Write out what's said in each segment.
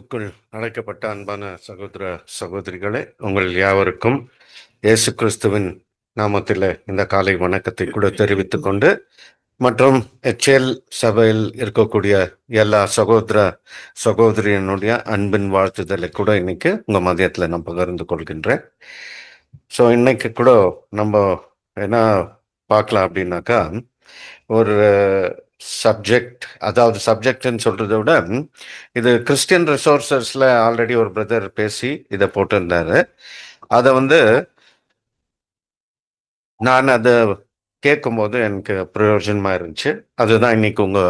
கிறிஸ்துவுக்குள் அழைக்கப்பட்ட அன்பான சகோதர சகோதரிகளே, உங்கள் யாவருக்கும் இயேசு கிறிஸ்துவின் நாமத்தில் இந்த காலை வணக்கத்தை கூட தெரிவித்துக் கொண்டு, மற்றும் எச்எல் சபையில் இருக்கக்கூடிய எல்லா சகோதர சகோதரியனுடைய அன்பின் வாழ்த்துதலை கூட இன்னைக்கு உங்க மதியத்தில் நான் பகிர்ந்து கொள்கின்றேன். ஸோ இன்னைக்கு கூட நம்ம என்ன பார்க்கலாம் அப்படின்னாக்கா, ஒரு சப்ஜெக்ட், அதாவது சப்ஜெக்ட்னு சொல்றதை விட இது கிறிஸ்டியன் ரிசோர்சஸ்ல ஆல்ரெடி ஒரு பிரதர் பேசி இதை போட்டிருந்தாரு. அதை நான் அதை கேட்கும்போது எனக்கு பிரயோஜனமா இருந்துச்சு. அதுதான் இன்னைக்கு உங்க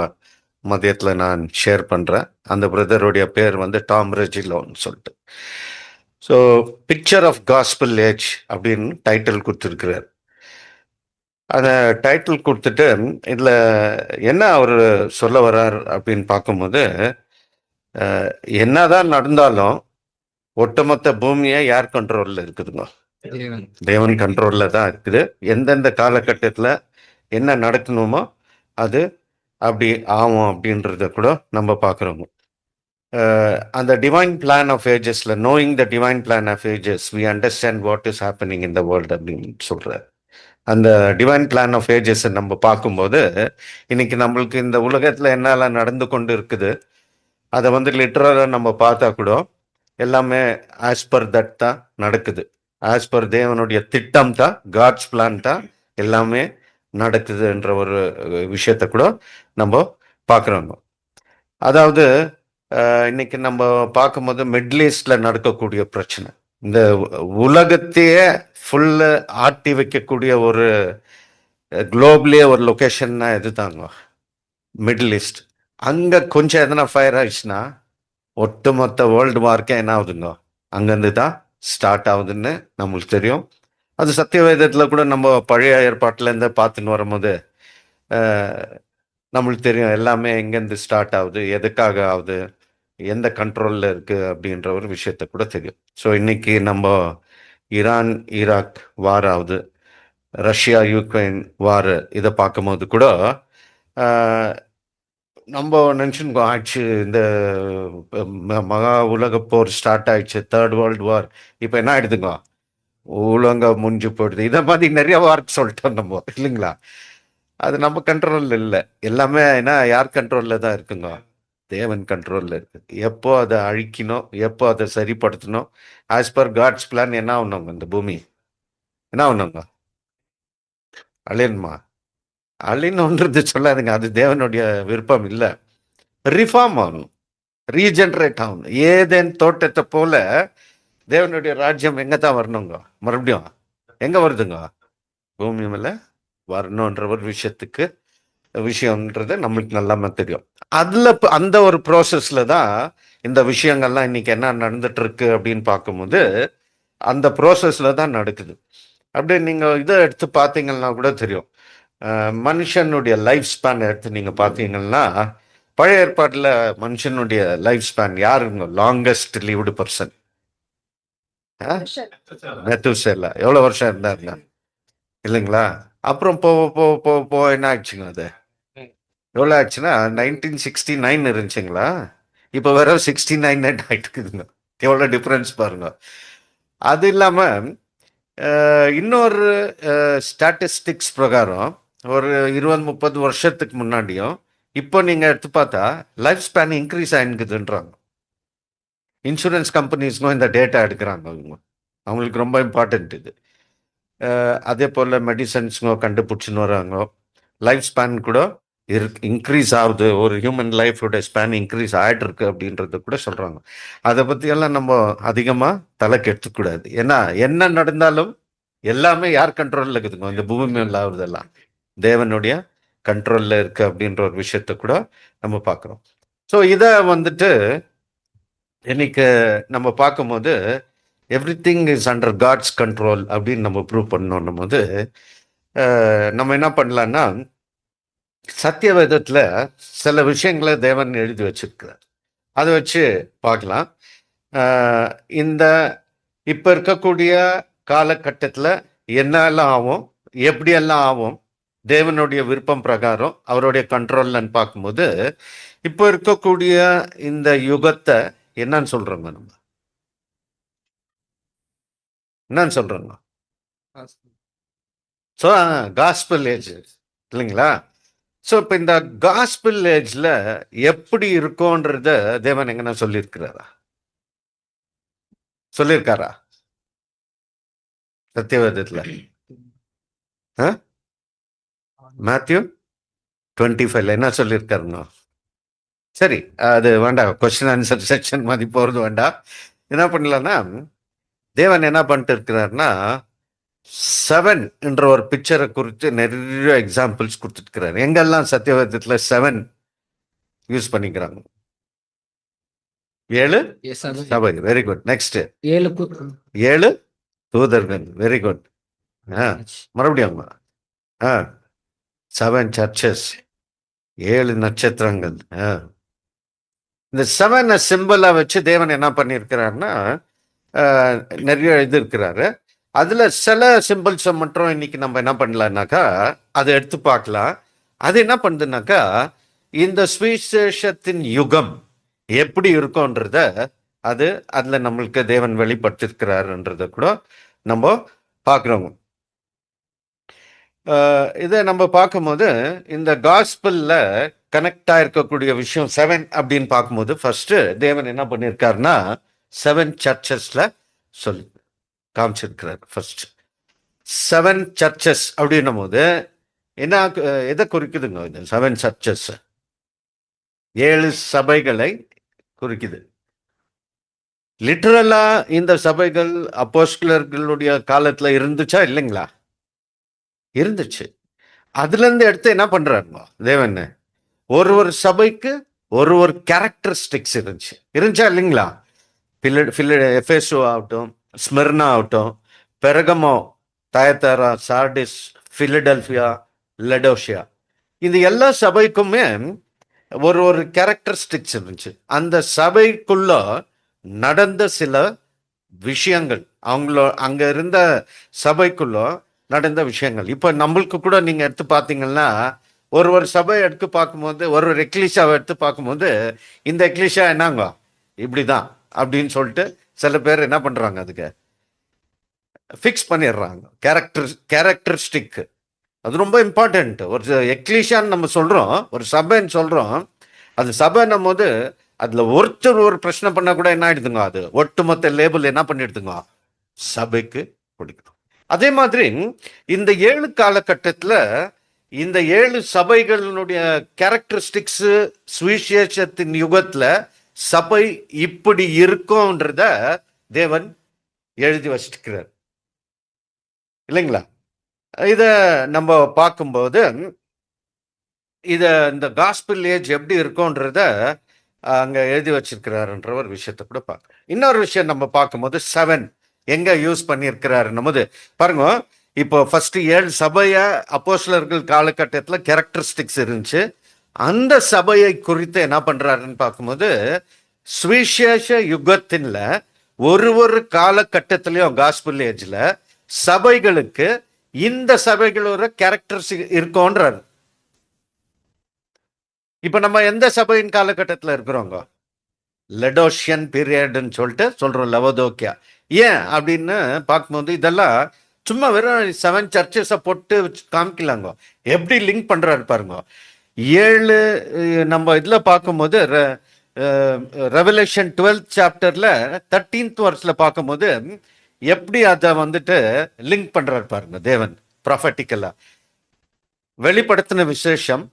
மதியத்துல நான் ஷேர் பண்றேன். அந்த பிரதருடைய பேர் டாம் ரெஜிலோன்னு சொல்லிட்டு. So picture of gospel age அப்படின்னு டைட்டில் கொடுத்துருக்கிறார். அந்த டைட்டில் கொடுத்துட்டு இதுல என்ன அவர் சொல்ல வர்றார் அப்படின்னு பார்க்கும்போது, என்னதான் நடந்தாலும் ஒட்டுமொத்த பூமியை யார் கண்ட்ரோல்ல இருக்குதுங்க? தேவன் கண்ட்ரோல்ல தான் இருக்குது. எந்தெந்த காலகட்டத்தில் என்ன நடக்கணுமோ அது அப்படி ஆகும் அப்படின்றத கூட நம்ம பார்க்குறோங்க. அந்த டிவைன் பிளான் ஆஃப் ஏஜஸ்ல, knowing the divine plan of ages we understand what is happening in the world அப்படின்னு சொல்றார். அந்த டிவைன் பிளான் ஆஃப் ஏஜஸ் நம்ம பார்க்கும்போது, இன்னைக்கு நம்மளுக்கு இந்த உலகத்துல என்னெல்லாம் நடந்து கொண்டு இருக்குது அதை லிட்டரலாக நம்ம பார்த்தா கூட எல்லாமே ஆஸ் பர் தட் தான் நடக்குது. ஆஸ் பர் தேவனுடைய திட்டம் தான், காட்ஸ் பிளான் தான் எல்லாமே நடக்குதுன்ற ஒரு விஷயத்த கூட நம்ம பார்க்குறோங்க. அதாவது இன்னைக்கு நம்ம பார்க்கும்போது மிடில் ஈஸ்ட்ல நடக்கக்கூடிய பிரச்சனை, இந்த உலகத்தையே ஃபுல்லு ஆட்டி வைக்கக்கூடிய ஒரு குளோபலியே ஒரு லொக்கேஷன்னா எது தாங்க? Middle east. அங்கே கொஞ்சம் எதனா ஃபயர் ஆயிடுச்சுன்னா ஒட்டுமொத்த வேர்ல்டு வார்க்கே என்ன ஆகுதுங்க? அங்கேருந்து தான் ஸ்டார்ட் ஆகுதுன்னு நம்மளுக்கு தெரியும். அது சத்தியவேதத்தில் கூட நம்ம பழைய ஏற்பாட்டிலேருந்து பார்த்துன்னு வரும்போது நம்மளுக்கு தெரியும் எல்லாமே எங்கேருந்து ஸ்டார்ட் ஆகுது, எதுக்காக ஆகுது, எந்த கண்ட்ரோலில் இருக்குது அப்படின்ற ஒரு விஷயத்த கூட தெரியும். ஸோ இன்னைக்கு நம்ம ஈரான் ஈராக் வார் ஆகுது, ரஷ்யா யுக்ரைன் வார், இதை பார்க்கும்போது கூட நம்ம நினச்சுன்னு ஆயிடுச்சு, இந்த மகா உலக போர் ஸ்டார்ட் ஆயிடுச்சு, தேர்ட் வேர்ல்டு வார். இப்போ என்ன ஆயிடுதுங்க? உலக முடிஞ்சு போயிடுது. இதை மாதிரி நிறைய வார்த்தை சொல்லிட்டோம் நம்ம, இல்லைங்களா? அது நம்ம கண்ட்ரோலில் இல்லை. எல்லாமே என்ன யார் கண்ட்ரோலில் தான் இருக்குங்க? தேவன் கண்ட்ரோலில் இருக்குது. எப்போ அதை அழிக்கணும், எப்போ அதை சரிப்படுத்தணும், ஆஸ் பர் காட்ஸ் பிளான் என்ன ஆகணுங்க? இந்த பூமி என்ன ஆகணுங்க? அழியணுமா? அழியணுன்றது சொல்லாதுங்க, அது தேவனுடைய விருப்பம் இல்லை. ரிஃபார்ம் ஆகணும், ரீஜென்ரேட் ஆகணும். ஏதேன் தோட்டத்தை போல தேவனுடைய ராஜ்யம் எங்கே தான் வரணுங்க? மறுபடியும் எங்கே வருதுங்க? பூமி மேலே வரணுன்ற ஒரு விஷயம்ன்றது நம்மளுக்கு நல்லாம தெரியும். அதில் அந்த ஒரு ப்ராசஸில் தான் இந்த விஷயங்கள்லாம் இன்னைக்கு என்ன நடந்துட்டு இருக்கு அப்படின்னு பார்க்கும்போது அந்த ப்ராசஸில் தான் நடக்குது. அப்படியே நீங்கள் இதை எடுத்து பார்த்தீங்கன்னா கூட தெரியும். மனுஷனுடைய லைஃப் ஸ்பேன் எடுத்து நீங்கள் பார்த்தீங்கன்னா, பழைய ஏற்பாட்டில் மனுஷனுடைய லைஃப் ஸ்பேன் யாருங்க லாங்கஸ்ட் லிவ்டு பர்சன்? மெத்துசேலா. எவ்வளோ வருஷம் இருந்தாருங்க, இல்லைங்களா? அப்புறம் போ என்ன ஆயிடுச்சுங்க? அது எவ்வளோ ஆச்சுன்னா 1969 இருந்துச்சுங்களா? இப்போ வேற 69 ஆயிட்டுக்குதுங்க. எவ்வளோ டிஃப்ரென்ஸ் பாருங்க. அது இல்லாமல் இன்னொரு ஸ்டாட்டிஸ்டிக்ஸ் பிரகாரம் ஒரு 20-30 வருஷத்துக்கு முன்னாடியும் இப்போ நீங்கள் எடுத்து பார்த்தா லைஃப் ஸ்பேன் இன்க்ரீஸ் ஆகிக்குதுன்றாங்க. இன்சூரன்ஸ் கம்பெனிஸ்க்கும் இந்த டேட்டா எடுக்கிறாங்க. அவங்களுக்கு ரொம்ப இம்பார்ட்டன்ட் இது. அதே போல் மெடிசன்ஸுங்க கண்டுபிடிச்சின்னு வராங்க. லைஃப் ஸ்பேன் கூட இன்க்ரீஸ் ஆகுது, ஒரு ஹியூமன் லைஃபோட ஸ்பேன் இன்க்ரீஸ் ஆகிட்டு இருக்கு அப்படின்றத கூட சொல்கிறாங்க. அதை பற்றியெல்லாம் நம்ம அதிகமாக தலை கெடுத்துக்கூடாது. ஏன்னா என்ன நடந்தாலும் எல்லாமே யார் கண்ட்ரோலில் இருக்குதுங்க? இந்த பூமி மேல ஆகுறதெல்லாம் தேவனுடைய கண்ட்ரோலில் இருக்கு அப்படின்ற ஒரு விஷயத்த கூட நம்ம பார்க்குறோம். ஸோ இதை இன்னைக்கு நம்ம பார்க்கும்போது everything is under god's control அப்படின்னு நம்ம ப்ரூவ் பண்ணணும் போது நம்ம என்ன பண்ணலான்னா, சத்தியவேதத்தில் சில விஷயங்களை தேவன் எழுதி வச்சிருக்கிறார். அதை வச்சு பார்க்கலாம். இந்த இப்போ இருக்கக்கூடிய காலகட்டத்தில் என்னெல்லாம் ஆகும், எப்படியெல்லாம் ஆகும், தேவனுடைய விருப்பம் பிரகாரம் அவருடைய கண்ட்ரோல்னு பார்க்கும்போது இப்போ இருக்கக்கூடிய இந்த யுகத்தை என்னன்னு சொல்றோங்க நம்ம? என்னன்னு சொல்றோங்க? ஸோ காஸ்பல் ஏஜ் இல்லைங்களா? ஸோ இப்போ இந்த காஸ்பல் ஏஜ்ல எப்படி இருக்கோன்றத தேவன் எங்கன்னா சொல்லியிருக்கிறாரா? சொல்லியிருக்காரா சத்தியவேதத்துல? மேத்யூ 25 என்ன சொல்லியிருக்காருங்க? சரி, அது வேண்டாம், கொஸ்டின் ஆன்சர் செக்ஷன் மாதிரி போகிறது வேண்டாம். என்ன பண்ணலாம்னா, தேவன் என்ன பண்ணிட்டு இருக்கிறாருன்னா 7 என்ற ஒரு பிக்சரை குறித்து நிறைய எக்ஸாம்பிள்ஸ் கொடுத்துருக்கிறார். எங்கெல்லாம் சத்தியவேதத்தில் 7 யூஸ் பண்ணிக்கிறாங்க? 7 சபை, வெரி குட். நெக்ஸ்ட் 7 தூதர்கள், வெரி குட். மறுபடியும் 7 சர்ச்சஸ், 7 நட்சத்திரங்கள். இந்த 7 சிம்பிளா வச்சு தேவன் என்ன பண்ணியிருக்கிறாருன்னா நிறைய இது இருக்கிறாரு. அதுல சில சிம்பிள்ஸை மட்டும் இன்னைக்கு நம்ம என்ன பண்ணலாம்னாக்கா அதை எடுத்து பார்க்கலாம். அது என்ன பண்ணுதுனாக்கா இந்த சுவிசேஷத்தின் யுகம் எப்படி இருக்கும்ன்றத அது அதுல நம்மளுக்கு தேவன் வெளிப்படுத்திருக்கிறாருன்றத கூட நம்ம பார்க்குறோம். இதை நம்ம பார்க்கும்போது இந்த காஸ்பல்ல கனெக்ட் ஆயிருக்கக்கூடிய விஷயம் 7 அப்படின்னு பார்க்கும்போது ஃபர்ஸ்ட் தேவன் என்ன பண்ணியிருக்காருன்னா 7 சர்ச்சஸ்ல சொல்லி காமிச்சிருக்கிறார். ஃபர்ஸ்ட் 7 சர்ச்சஸ் அப்படின்னும் போது என்ன எதை குறிக்குதுங்க? இந்த 7 சர்ச்சஸ் 7 சபைகளை குறிக்குது. லிட்டரலா இந்த சபைகள் அப்போஸ்தலர்களுடைய காலத்துல இருந்துச்சா இல்லைங்களா? இருந்துச்சு. அதுல இருந்து எடுத்து என்ன பண்றாருங்க தேவன்? ஒரு சபைக்கு ஒரு கேரக்டரிஸ்டிக்ஸ் இருந்துச்சா இல்லைங்களா? எஃபேசு ஆகட்டும், ஸ்மிர்னா ஆகட்டும், பெரகமோ, தயத்தாரா, சார்டிஸ், பிலடெல்பியா, லெடோஷியா, இந்த எல்லா சபைக்குமே ஒரு கேரக்டரிஸ்டிக்ஸ் இருந்துச்சு. அந்த சபைக்குள்ள நடந்த சில விஷயங்கள், அங்க இருந்த சபைக்குள்ள நடந்த விஷயங்கள். இப்ப நம்மளுக்கு கூட நீங்க எடுத்து பார்த்தீங்கன்னா ஒரு சபை எடுத்து பார்க்கும்போது, ஒரு எக்லிஷாவை எடுத்து பார்க்கும்போது இந்த எக்லிஷா என்னங்க இப்படிதான் அப்படின்னு சொல்லிட்டு சில பேர் என்ன பண்றாங்க, அதுக்கு ஃபிக்ஸ் பண்ணிடுறாங்க. கேரக்டரிஸ்டிக் அது ரொம்ப இம்பார்ட்டன்ட். ஒரு எக்லிஷான்னு நம்ம சொல்றோம், ஒரு சபைன்னு சொல்றோம். அது சபைன்னும் போது அதுல ஒருத்தர் ஒரு பிரச்சனை பண்ணா கூட என்ன ஆயிடுதுங்க, அது ஒட்டுமொத்த லேபிள் என்ன பண்ணிடுதுங்க சபைக்கு கொடுக்கணும். அதே மாதிரி இந்த 7 காலகட்டத்துல இந்த 7 சபைகளுடைய கேரக்டரிஸ்டிக்ஸ் சுவிசேஷத்தின் யுகத்துல சபை இப்படி இருக்கும்ன்றத தேவன் எழுதி வச்சிருக்கிறார் இல்லைங்களா? இத நம்ம பார்க்கும்போது இந்த காஸ்பிள் ஏஜ் எப்படி இருக்கும்ன்றத அங்க எழுதி வச்சிருக்கிறாருன்ற ஒரு விஷயத்த கூட பார்க்க. இன்னொரு விஷயம் நம்ம பார்க்கும்போது 7 எங்க யூஸ் பண்ணியிருக்கிறாருன்னும் போது பாருங்க, இப்போ ஃபர்ஸ்ட் 7 சபைய அப்போஸ்தலர்கள் காலகட்டத்தில் கேரக்டரிஸ்டிக்ஸ் இருந்துச்சு. அந்த சபையை குறித்து என்ன பண்றாருன்னு பார்க்கும்போது சுவிசேஷ யுகத்தின்ல ஒரு காலகட்டத்திலையும் காஸ்பிள் ஏஜ்ல சபைகளுக்கு இந்த சபைகளோட கேரக்டரிஸ்டிக் இருக்கும்ன்றாரு. இப்ப நம்ம எந்த சபையின் காலகட்டத்தில் இருக்கிறோங்க? லெடோஷியன் பீரியட்னு சொல்லிட்டு சொல்றோம், லவோதோக்கியா. ஏன் அப்படின்னு பார்க்கும்போது இதெல்லாம் சும்மா வெறும் 7 சர்ச்சஸை போட்டு காமிக்கலாங்க. எப்படி லிங்க் பண்றாரு பாருங்க. 7 நம்ம இதுல பார்க்கும்போது ரெவலேஷன் 12th சாப்டர்ல 13th வருஷத்துல பார்க்கும்போது எப்படி அதை வந்துட்டு லிங்க் பண்றாரு பாருங்க தேவன் ப்ராஃபட்டிக்கலா. வெளிப்படுத்தின விசேஷம்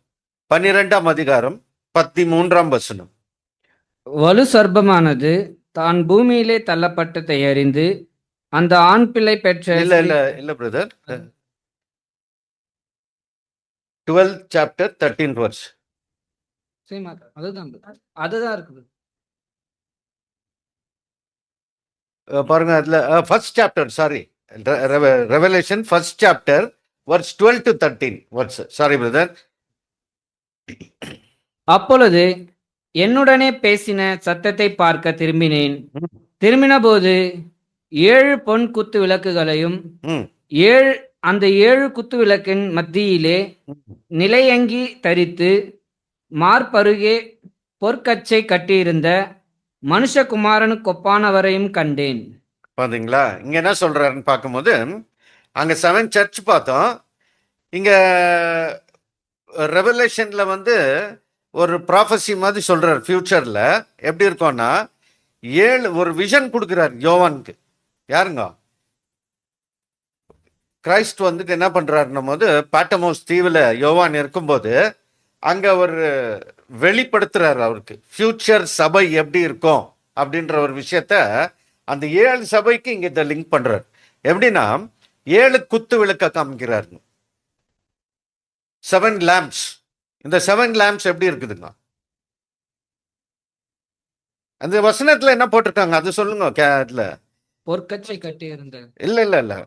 12ஆம் அதிகாரம் 13ஆம் வசனம். வலு சர்ப்பமானது தான் பூமியிலே தள்ளப்பட்டதை அறிந்து அந்த ஆண் பிள்ளை பெற்ற இல்ல brother, 12th chapter 13th verse. அதுதான் இருக்குது பாருங்க, அதுல first chapter, sorry, revelation first chapter verse 12 to 13 verse. Sorry brother. அப்பொழுது என்னுடனே பேசின சத்தத்தை பார்க்க திரும்பின போது 7 பொன் குத்து விளக்குகளையும் அந்த 7 குத்து விளக்கின் மத்தியிலே நிலையங்கி தரித்து மார்பருகே பொற்கச்சை கட்டியிருந்த மனுஷகுமாரனுக்கு ஒப்பானவரையும் கண்டேன். பாத்தீங்களா? இங்க என்ன சொல்றாருன்னு பார்க்கும்போது, அங்க 7 சர்ச் பார்த்தோம். இங்க ரெவலேஷன்ல வந்து ஒரு ப்ராஃபஸி மாதிரி சொல்றாரு. ஃபியூச்சர்ல எப்படி இருக்கும்னா, 7 ஒரு விஷன் கொடுக்குறாரு யோவானுக்கு. யாருங்க? கிரைஸ்ட் வந்துட்டு என்ன பண்றாருன்னும் போது, பாட்டமோஸ் தீவுல யோவான் இருக்கும்போது அங்க ஒரு வெளிப்படுத்துறாரு அவருக்கு ஃபியூச்சர் சபை எப்படி இருக்கும் அப்படின்ற ஒரு விஷயத்த அந்த 7 சபைக்கு இங்க இதை லிங்க் பண்றாரு. எப்படின்னா 7 குத்து விளக்க காமிக்கிறாரு. 7 லேம்ப்ஸ். இந்த 7 லேம்ப்ஸ் எப்படி இருக்குதுங்க? அந்த வசனத்துல என்ன போட்டிருக்காங்க அது சொல்லுங்க. அதுல பொற்கச்சை கட்டியிருந்த இல்ல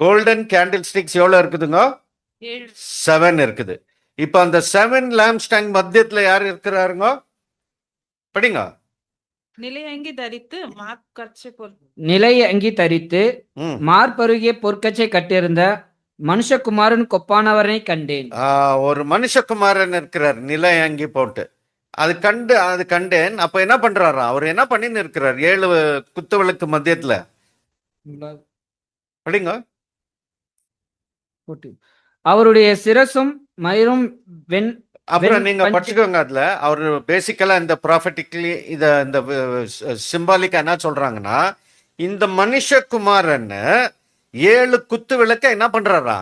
கோல்டன் கேண்டில் ஸ்டிக்ஸ் எவ்வளவு இருக்குதுங்க? 7 இருக்குது. இப்ப அந்த 7 லேம்ப் ஸ்டாண்ட் மத்தியத்துல யார் இருக்கிறாருங்க? படிங்க. நிலையங்கி தரித்து நிலை அங்கி தரித்து ம். மார்பருகே பொற்கச்சை கட்டியிருந்த மனுஷகுமாரனுக்கு ஒப்பானவரை கண்டேன். ஒரு மனுஷகுமாரன் இருக்கிறார் நிலை அங்கி போட்டு. அது கண்டேன். அப்ப என்ன பண்றாரா? அவர் என்ன பண்ணின்னு இருக்கிறார் 7 குத்துவிளக்கு மத்தியத்துல? படிங்க. அவருடைய சிரசும் மயிரும் வெண் அப்புறம் நீங்க படிச்சுக்கோங்க. அதுல அவர் பேசிக்கலா இந்த ப்ராஃபட்டிக்லி இந்த சிம்பாலிக்கா என்ன சொல்றாங்கன்னா, இந்த மனுஷகுமாரன் 7 குத்து விளக்க என்ன பண்றாரா?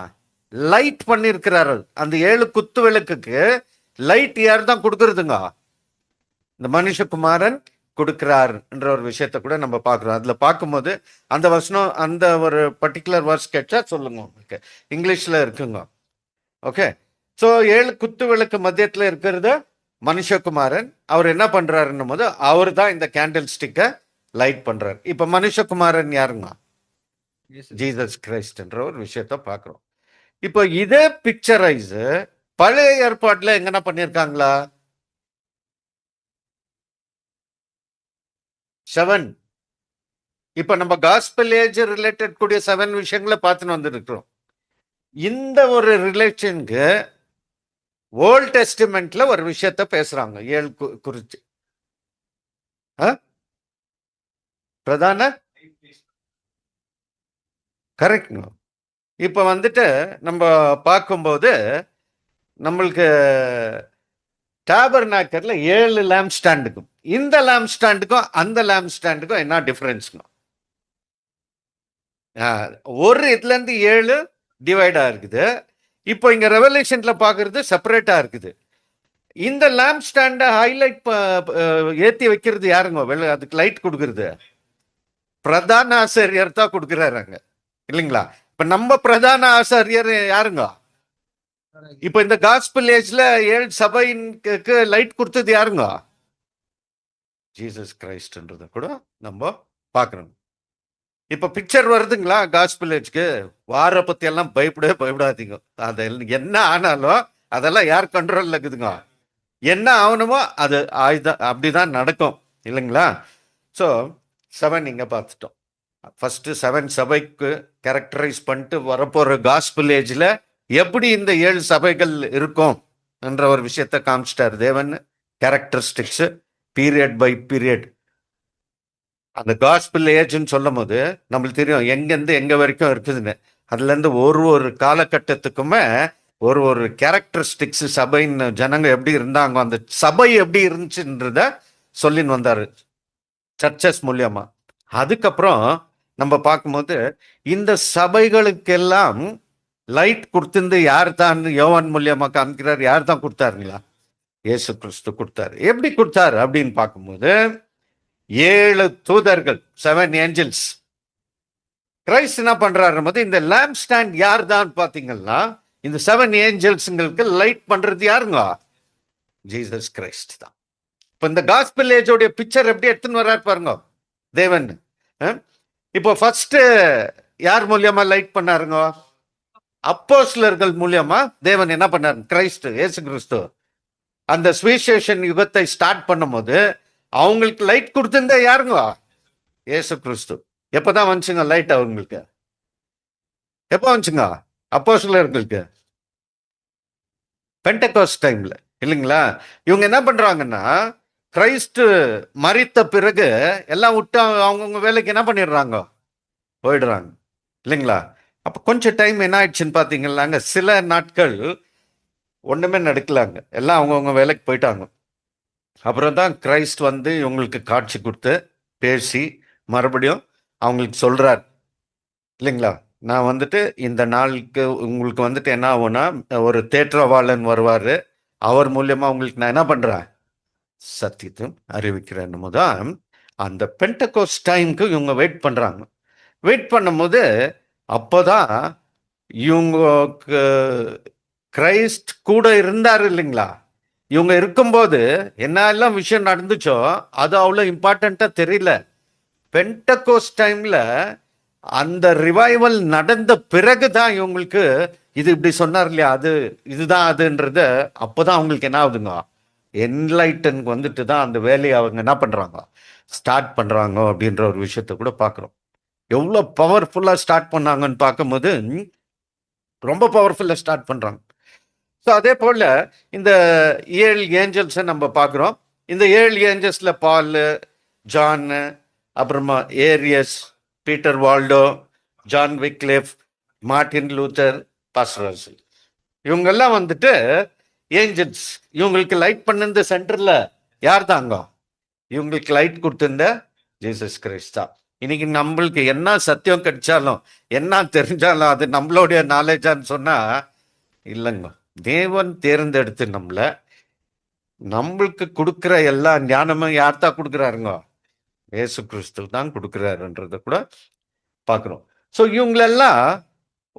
லைட் பண்ணிருக்கிறாரு. அந்த 7 குத்து விளக்குக்கு லைட் யார் தான் கொடுக்கறதுங்க? இந்த மனுஷகுமாரன் கொடுக்கிறார் என்ற ஒரு விஷயத்த கூட நம்ம பார்க்குறோம். அதுல பார்க்கும்போது அந்த வசனம் அந்த ஒரு பர்டிகுலர் வேர்ஸ் கேட்டா சொல்லுங்க. உங்களுக்கு இங்கிலீஷ்ல இருக்குங்க. ஓகே. ஸோ 7 குத்து விளக்கு மத்தியத்துல இருக்கிறது மனுஷகுமாரன். அவர் என்ன பண்றாருன்னும் போது அவர் தான் இந்த கேண்டில் ஸ்டிக்கை லைட் பண்றாரு. இப்ப மனுஷகுமாரன் யாருங்க? ஜீசஸ் கிரைஸ்ட் என்ற ஒரு விஷயத்த பார்க்கிறோம். இப்போ இதே பிக்சரைஸ் பழைய ஏற்பாட்டுல எங்கன்னா பண்ணியிருக்காங்களா? 7. இப்ப நம்ம காஸ்பல் ஏஜ் ரிலேட்டட் கூடிய 7 விஷயங்களை பார்த்துன்னு வந்துருக்கிறோம். இந்த ஒரு ரிலேஷனுக்கு ஓல்ட் டெஸ்டிமெண்ட்ல ஒரு விஷயத்த பேசுறாங்க 7 குறிச்சு. பிரதான கரெக்ட்ங்க. இப்ப வந்துட்டு நம்ம பார்க்கும்போது நம்மளுக்கு டாபர்நாக்கர்ல 7 லேம்ப் ஸ்டாண்டுக்கும் இந்த லேம்ப் ஸ்டாண்டுக்கும் அந்த லேம்ப் ஸ்டாண்டுக்கும் என்ன டிஃபரன்ஸ்ங்க? ஒரு இதுல இருந்து 7 டிவைடா இருக்குது. இப்போ இங்க ரெவலேஷன்ல பாக்குறது செப்பரேட்டா இருக்குது. இந்த லேம்ப் ஸ்டாண்ட ஹைலைட் ஏத்தி வைக்கிறது யாருங்க? அதுக்கு லைட் கொடுக்கறது பிரதான ஆசிரியர் தான் கொடுக்கிறாங்க இல்லைங்களா? இப்ப நம்ம பிரதான ஆசிரியர் யாருங்க? இப்ப இந்த காஸ்பல் ஏஜ்ல 7 சபைக்கு லைட் கொடுத்தது யாருங்க? ஜீசஸ் கிரைஸ்ட்ன்றத கூட நம்ம பார்க்கணும். இப்ப பிக்சர் வருதுங்களா காஸ்பல் ஏஜ்க்கு? வார பத்தி எல்லாம் பயப்படாதீங்க. அது என்ன ஆனாலும் அதெல்லாம் யார் கண்ட்ரோல்ல இருக்குதுங்க? என்ன ஆகணுமோ அது அப்படிதான் நடக்கும் இல்லைங்களா? ஸோ 7 இங்க பார்த்துட்டோம். ஃபர்ஸ்ட் 7 சபைக்கு கேரக்டரைஸ் பண்ணிட்டு வரப்போற காஸ்பல் ஏஜ்ல எப்படி இந்த 7 சபைகள் இருக்கும் என்ற ஒரு விஷயத்த காமிச்சிட்டார் தேவன். Characteristics period by period. அந்த காஸ்பல் ஏஜ்ன்னு சொல்லும் போது நம்மளுக்கு தெரியும் எங்கேருந்து எங்க வரைக்கும் இருக்குதுன்னு. அதுல இருந்து ஒரு காலகட்டத்துக்குமே ஒரு கேரக்டரிஸ்டிக்ஸ் சபைன்னு ஜனங்க எப்படி இருந்தாங்க, அந்த சபை எப்படி இருந்துச்சுன்றத சொல்லின்னு வந்தாரு சர்ச்சஸ் மூலியமா. அதுக்கப்புறம் நம்ம பார்க்கும்போது இந்த சபைகளுக்கெல்லாம் லைட் கொடுத்திருந்து யார் தான் யோவான் மூலியமா காமிக்கிறார்? யார் தான் கொடுத்தாருங்களா? இயேசு கிறிஸ்து கொடுத்தாரு. எப்படி கொடுத்தாரு அப்படின்னு பார்க்கும்போது 7 தூதர்கள் 7 ஏஞ்சல்ஸ். கிரைஸ்ட் என்ன பண்றாரு போது இந்த லேம்ப் ஸ்டாண்ட் யார் தான் பாத்தீங்கன்னா இந்த 7 ஏஞ்சல்ஸ்ங்களுக்கு லைட் பண்றது யாருங்க? ஜீசஸ் கிரைஸ்ட் தான். இப்ப இந்த காஸ்பல் ஏஜோடைய பிக்சர் எப்படி எடுத்துன்னு வர்றாரு பாருங்க தேவன். இப்போ ஃபர்ஸ்ட் யார் மூலியமா லைட் பண்ணாருங்க? அப்போஸ்தலர்கள் மூலியமா தேவன் என்ன பண்ணாரு? கிரைஸ்ட் இயேசு கிறிஸ்து அந்த சுவிசேஷன் யுகத்தை ஸ்டார்ட் பண்ணும் போது அவங்களுக்கு லைட் கொடுத்திருந்தா யாருங்க? இயேசு கிறிஸ்து. எப்பதான் வந்துச்சுங்க லைட் அவங்களுக்கு? எப்போ வந்துச்சுங்க? அப்போஸ்தலர்களுக்கு பெண்டெகோஸ்ட் டைம்ல இல்லைங்களா? இவங்க என்ன பண்றாங்கன்னா கிறிஸ்து மரித்த பிறகு எல்லாம் விட்டு அவங்கவுங்க வேலைக்கு என்ன பண்ணிடுறாங்க, போயிடுறாங்க இல்லைங்களா? அப்போ கொஞ்சம் டைம் என்ன ஆயிடுச்சுன்னு பார்த்தீங்கன்னாங்க, சில நாட்கள் ஒன்றுமே நடக்கலாங்க, எல்லாம் அவங்கவுங்க வேலைக்கு போயிட்டாங்க. அப்புறம் தான் கிறிஸ்ட் வந்து இவங்களுக்கு காட்சி கொடுத்து பேசி மறுபடியும் அவங்களுக்கு சொல்கிறார் இல்லைங்களா, நான் வந்துட்டு இந்த நாளுக்கு உங்களுக்கு வந்துட்டு என்ன ஆகும்னா, ஒரு தேற்றவாளன் வருவார், அவர் மூலியமாக உங்களுக்கு நான் என்ன பண்ணுறேன், சத்தியத்தையும் அறிவிக்கிறேன்னு தான் அந்த பென்டகோஸ் டைமுக்கு இவங்க வெயிட் பண்ணுறாங்க. வெயிட் பண்ணும்போது அப்போதான் இவங்களுக்கு கிரைஸ்ட் கூட இருந்தார் இல்லைங்களா. இவங்க இருக்கும்போது என்னெல்லாம் விஷயம் நடந்துச்சோ அது அவ்வளோ இம்பார்ட்டண்ட்டாக தெரியல. பென்டகோஸ் டைமில் அந்த ரிவைவல் நடந்த பிறகு தான் இவங்களுக்கு இது இப்படி சொன்னார் இல்லையா, அது இதுதான் அதுன்றது அப்போதான் அவங்களுக்கு என்ன ஆகுதுங்க, என்லைட்டன் வந்துட்டு தான் அந்த வேலையை அவங்க என்ன பண்ணுறாங்க, ஸ்டார்ட் பண்ணுறாங்க அப்படின்ற ஒரு விஷயத்த கூட பார்க்குறோம். எவ்வளோ பவர்ஃபுல்லாக ஸ்டார்ட் பண்ணாங்கன்னு பார்க்கும்போது ரொம்ப பவர்ஃபுல்லாக ஸ்டார்ட் பண்ணுறாங்க. ஸோ அதே போல் இந்த 7 ஏஞ்சல்ஸை நம்ம பார்க்குறோம். இந்த 7 ஏஞ்சல்ஸில் பால், ஜான், அப்புறமா Arius, Peter Waldo, John Wycliffe, Martin Luther, pastor Russell, இவங்கெல்லாம் வந்துட்டு ஏஞ்சல்ஸ். இவங்களுக்கு லைட் பண்ணிருந்த சென்டரில் யார் தாங்க, இவங்களுக்கு லைட் கொடுத்திருந்த ஜீசஸ் கிரைஸ்ட் தான். இன்னைக்கு நம்மளுக்கு என்ன சத்தியம் கிடைச்சாலும் என்ன தெரிஞ்சாலும் அது நம்மளுடைய நாலேஜான்னு சொன்னால் இல்லைங்க. தேவன் தேர்ந்தெடுத்து நம்மளுக்கு கொடுக்குற எல்லா ஞானமும் யார் தான் கொடுக்குறாருங்க, இயேசு கிறிஸ்து தான் கொடுக்குறாருன்றத கூட பார்க்குறோம். ஸோ இவங்களெல்லாம்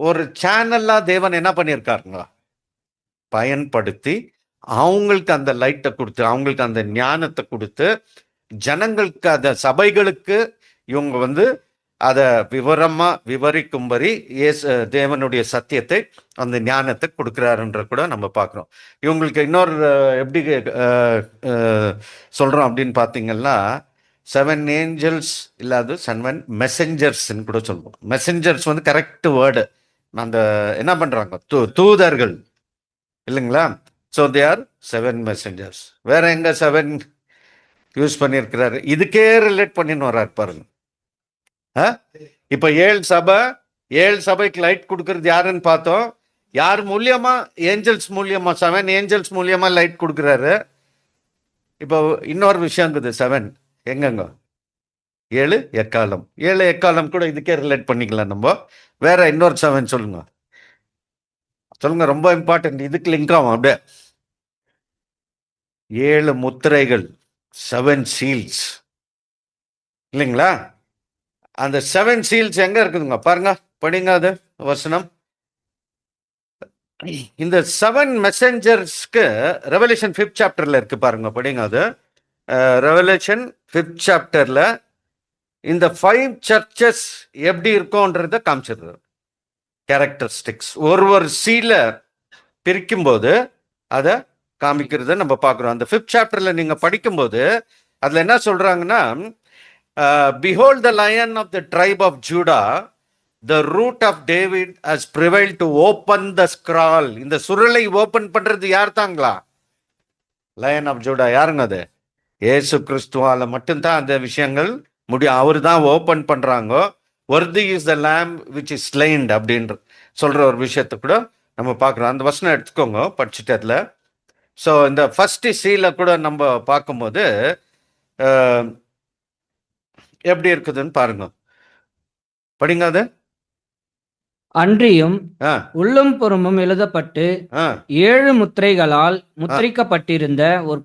ஒரு சேனலாக தேவன் என்ன பண்ணியிருக்காருங்க, பயன்படுத்தி அவங்களுக்கு அந்த லைட்டை கொடுத்து அவங்களுக்கு அந்த ஞானத்தை கொடுத்து ஜனங்களுக்கு அந்த சபைகளுக்கு இவங்க வந்து அதை விவரிக்கும்படி தேவனுடைய சத்தியத்தை அந்த ஞானத்தை கொடுக்குறாருன்ற கூட நம்ம பார்க்குறோம். இவங்களுக்கு இன்னொரு எப்படி சொல்கிறோம் அப்படின்னு பார்த்தீங்கன்னா, 7 ஏஞ்சல்ஸ் இல்லாத 7 மெசஞ்சர்ஸ்ன்னு கூட சொல்லுவோம். மெசஞ்சர்ஸ் வந்து கரெக்ட் வேர்டு. அந்த என்ன பண்ணுறாங்க, தூதர்கள் இல்லைங்களா. So they are 7 messengers. வேற எங்க 7 யூஸ் பண்ணியிருக்கிறாரு, இதுக்கே ரிலேட் பண்ணின்னு வர்றாரு பாருங்க. இப்ப 7 சபைக்கு லைட் கொடுக்கறது யாருன்னு பார்த்தோம். யார் மூலியமா, ஏஞ்சல்ஸ் மூலியமா, 7 ஏஞ்சல்ஸ் மூலியமா லைட் கொடுக்குறாரு. இப்போ இன்னொரு விஷயம் இருக்குது, 7 எங்கங்க, 7 எக்காலம். 7 எக்காலம் கூட இதுக்கே ரிலேட் பண்ணிக்கலாம் நம்ம. வேற இன்னொரு 7 சொல்லுங்க, ரொம்ப இம்பார்ட்டன்ட், இதுக்கு லிங்க் ஆகும் அப்படியே. 7 முத்திரைகள், 7 சீல்ஸ் இல்லைங்களா. அந்த 7 சீல்ஸ் எங்க இருக்குதுங்க பாருங்க, படிங்க அது வசனம். இந்த 7 மெசஞ்சர்ஸ்க்கு ரெவலேஷன் 5th சாப்டர்ல இருக்கு பாருங்க, படிங்க அது. ரெவலேஷன் 5th சாப்டர்ல இந்த 5 சர்ச்சஸ் எப்படி இருக்கும்ன்றத காமிச்சிருது, கேரக்டரிஸ்டிக்ஸ். ஒரு சீல பிரிக்கும் போது அதை காமிக்கிறத நம்ம பார்க்குறோம். அந்த 5th சாப்டர்ல நீங்க படிக்கும்போது அதுல என்ன சொல்றாங்கன்னா, behold the lion of the tribe of Judah, the root of David has prevailed to open the scroll. இந்த சுருளை ஓபன் பண்றது யார் தாங்களா, லயன் ஆஃப் ஜூடா. யாருங்க அது, இயேசு கிறிஸ்துவால மட்டும்தான் அந்த விஷயங்கள் முடியும், அவரு தான் ஓபன் பண்றாங்க. worthy is the lamb which is slain அப்படின்ற சொல்ற ஒரு விஷயத்தை கூட நம்ம பார்க்குறோம். அந்த வசனம் எடுத்துக்கோங்க படிச்சுட்டு அதுல. ஸோ இந்த ஃபர்ஸ்ட் சீல கூட நம்ம பார்க்கும்போது எப்படி இருக்குதுன்னு பாருங்க, படிங்க அது. அன்றியும் உள்ளும் புறமும் எழுதப்பட்டு 7 முத்திரைகளால் முத்திரிக்கப்பட்டிருந்த ஒரு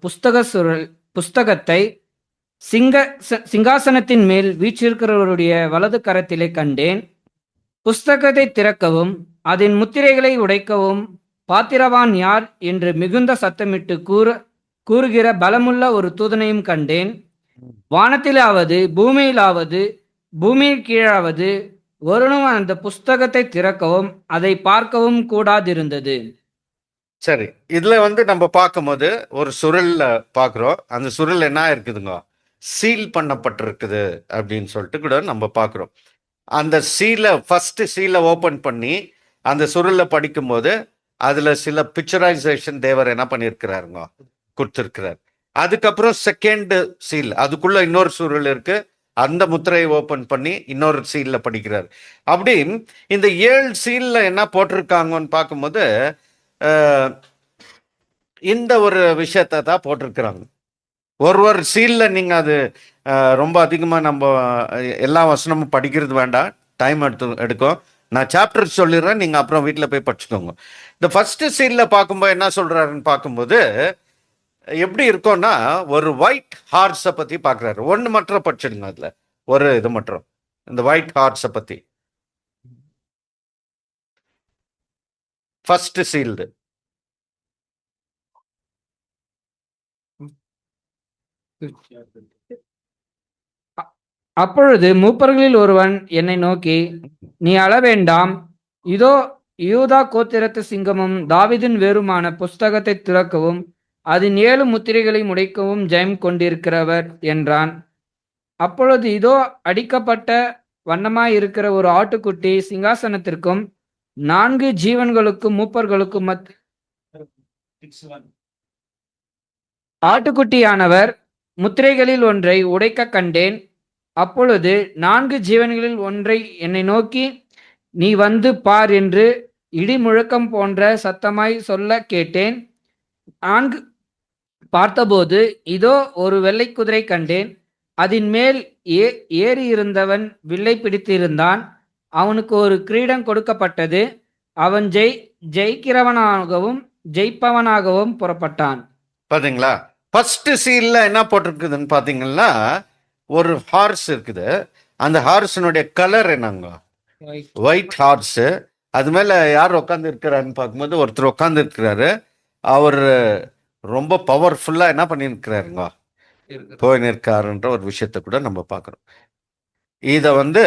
புஸ்தகத்தை சிங்காசனத்தின் மேல் வீற்றிருக்கிறவருடைய வலது கரத்திலே கண்டேன். புஸ்தகத்தை திறக்கவும் அதன் முத்திரைகளை உடைக்கவும் பாத்திரவான் யார் என்று மிகுந்த சத்தமிட்டு கூறுகிற பலமுள்ள ஒரு தூதனையும் கண்டேன். வானத்திலாவது பூமியிலாவது பூமியின் கீழாவது ஒருவனும் அந்த புஸ்தகத்தை திறக்கவும் அதை பார்க்கவும் கூடாதிருந்தது. சரி, இதுல வந்து நம்ம பார்க்கும்போது ஒரு சுருள்ல பார்க்குறோம். அந்த சுருள் என்ன இருக்குதுங்க, சீல் பண்ணப்பட்டிருக்குது அப்படின்னு சொல்லிட்டு கூட நம்ம பார்க்குறோம். அந்த சீலை ஃபர்ஸ்ட் சீலை ஓபன் பண்ணி அந்த சுருளை படிக்கும்போது அதுல சில பிக்சரைசேஷன் தேவர் என்ன பண்ணியிருக்கிறாருங்க, கொடுத்துருக்கிறார். அதுக்கப்புறம் செகண்ட் சீல், அதுக்குள்ள இன்னொரு சுருள் இருக்கு, அந்த முத்திரையை ஓபன் பண்ணி இன்னொரு சீல்ல படிக்கிறார். அப்படி இந்த 7 சீல்ல என்ன போட்டிருக்காங்கன்னு பார்க்கும்போது இந்த ஒரு விஷயத்தை தான் போட்டிருக்கிறாங்க. ஒரு சீல்ல நீங்க அது ரொம்ப அதிகமா நம்ம எல்லா வசனமும் படிக்கிறது வேண்டாம், டைம் எடுக்கும். நான் சாப்டர் சொல்லிடுறேன், நீங்க அப்புறம் வீட்டில் போய் படிச்சுக்கோங்க. இந்த ஃபர்ஸ்ட் சீல்ல பார்க்கும்போது என்ன சொல்றாருன்னு பார்க்கும்போது எப்படி இருக்கும்னா, ஒரு ஒயிட் ஹார்ஸை பத்தி பார்க்குறாரு. ஒன்று மட்டும் படிச்சிடுங்க, அதுல ஒரு இது மட்டும், இந்த ஒயிட் ஹார்ஸை பத்தி. First sealed. அப்பொழுது மூப்பர்களில் ஒருவன் என்னை நோக்கி, நீ அழ வேண்டாம், இதோ யூதா கோத்திரத்து சிங்கமும் தாவீதின் வேருமான புஸ்தகத்தை திறக்கவும் அதன் 7 முத்திரைகளை முடைக்கவும் ஜெயம் கொண்டிருக்கிறவர் என்றான். அப்பொழுது இதோ அடிக்கப்பட்ட வண்ணமாயிருக்கிற ஒரு ஆட்டுக்குட்டி சிங்காசனத்திற்கும் 4 ஜீவன்களுக்கும் மூப்பர்களுக்கும் ஆட்டுக்குட்டியானவர் முத்திரைகளில் ஒன்றை உடைக்க கண்டேன். அப்பொழுது 4 ஜீவன்களில் ஒன்றை என்னை நோக்கி, நீ வந்து பார் என்று இடி முழக்கம் போன்ற சத்தமாய் சொல்ல கேட்டேன். 4 பார்த்தபோது இதோ ஒரு வெள்ளை குதிரை கண்டேன். அதன் மேல் ஏறியிருந்தவன் வில்லை பிடித்திருந்தான். அவனுக்கு ஒரு கிரீடம் கொடுக்கப்பட்டது. அவன் ஜெயிக்கிறவனாகவும் ஜெயிப்பவனாகவும் புறப்பட்டான். பாத்தீங்களா? ஃபர்ஸ்ட் சீல்ல என்ன போட்டிருக்குதுன்னு பாத்தீங்கன்னா, ஒரு ஹார்ஸ் இருக்குது. அந்த ஹார்ஸினுடைய கலர் என்னங்க? White hours. அது மேல யார் உட்காந்து இருக்கிறாருன்னு பார்க்கும்போது ஒருத்தர் உட்காந்து இருக்கிறாரு. அவர் ரொம்ப பவர்ஃபுல்லா என்ன பண்ணிருக்கிறாருங்க, போய் நிற்காருன்ற ஒரு விஷயத்த கூட நம்ம பார்க்குறோம். இதை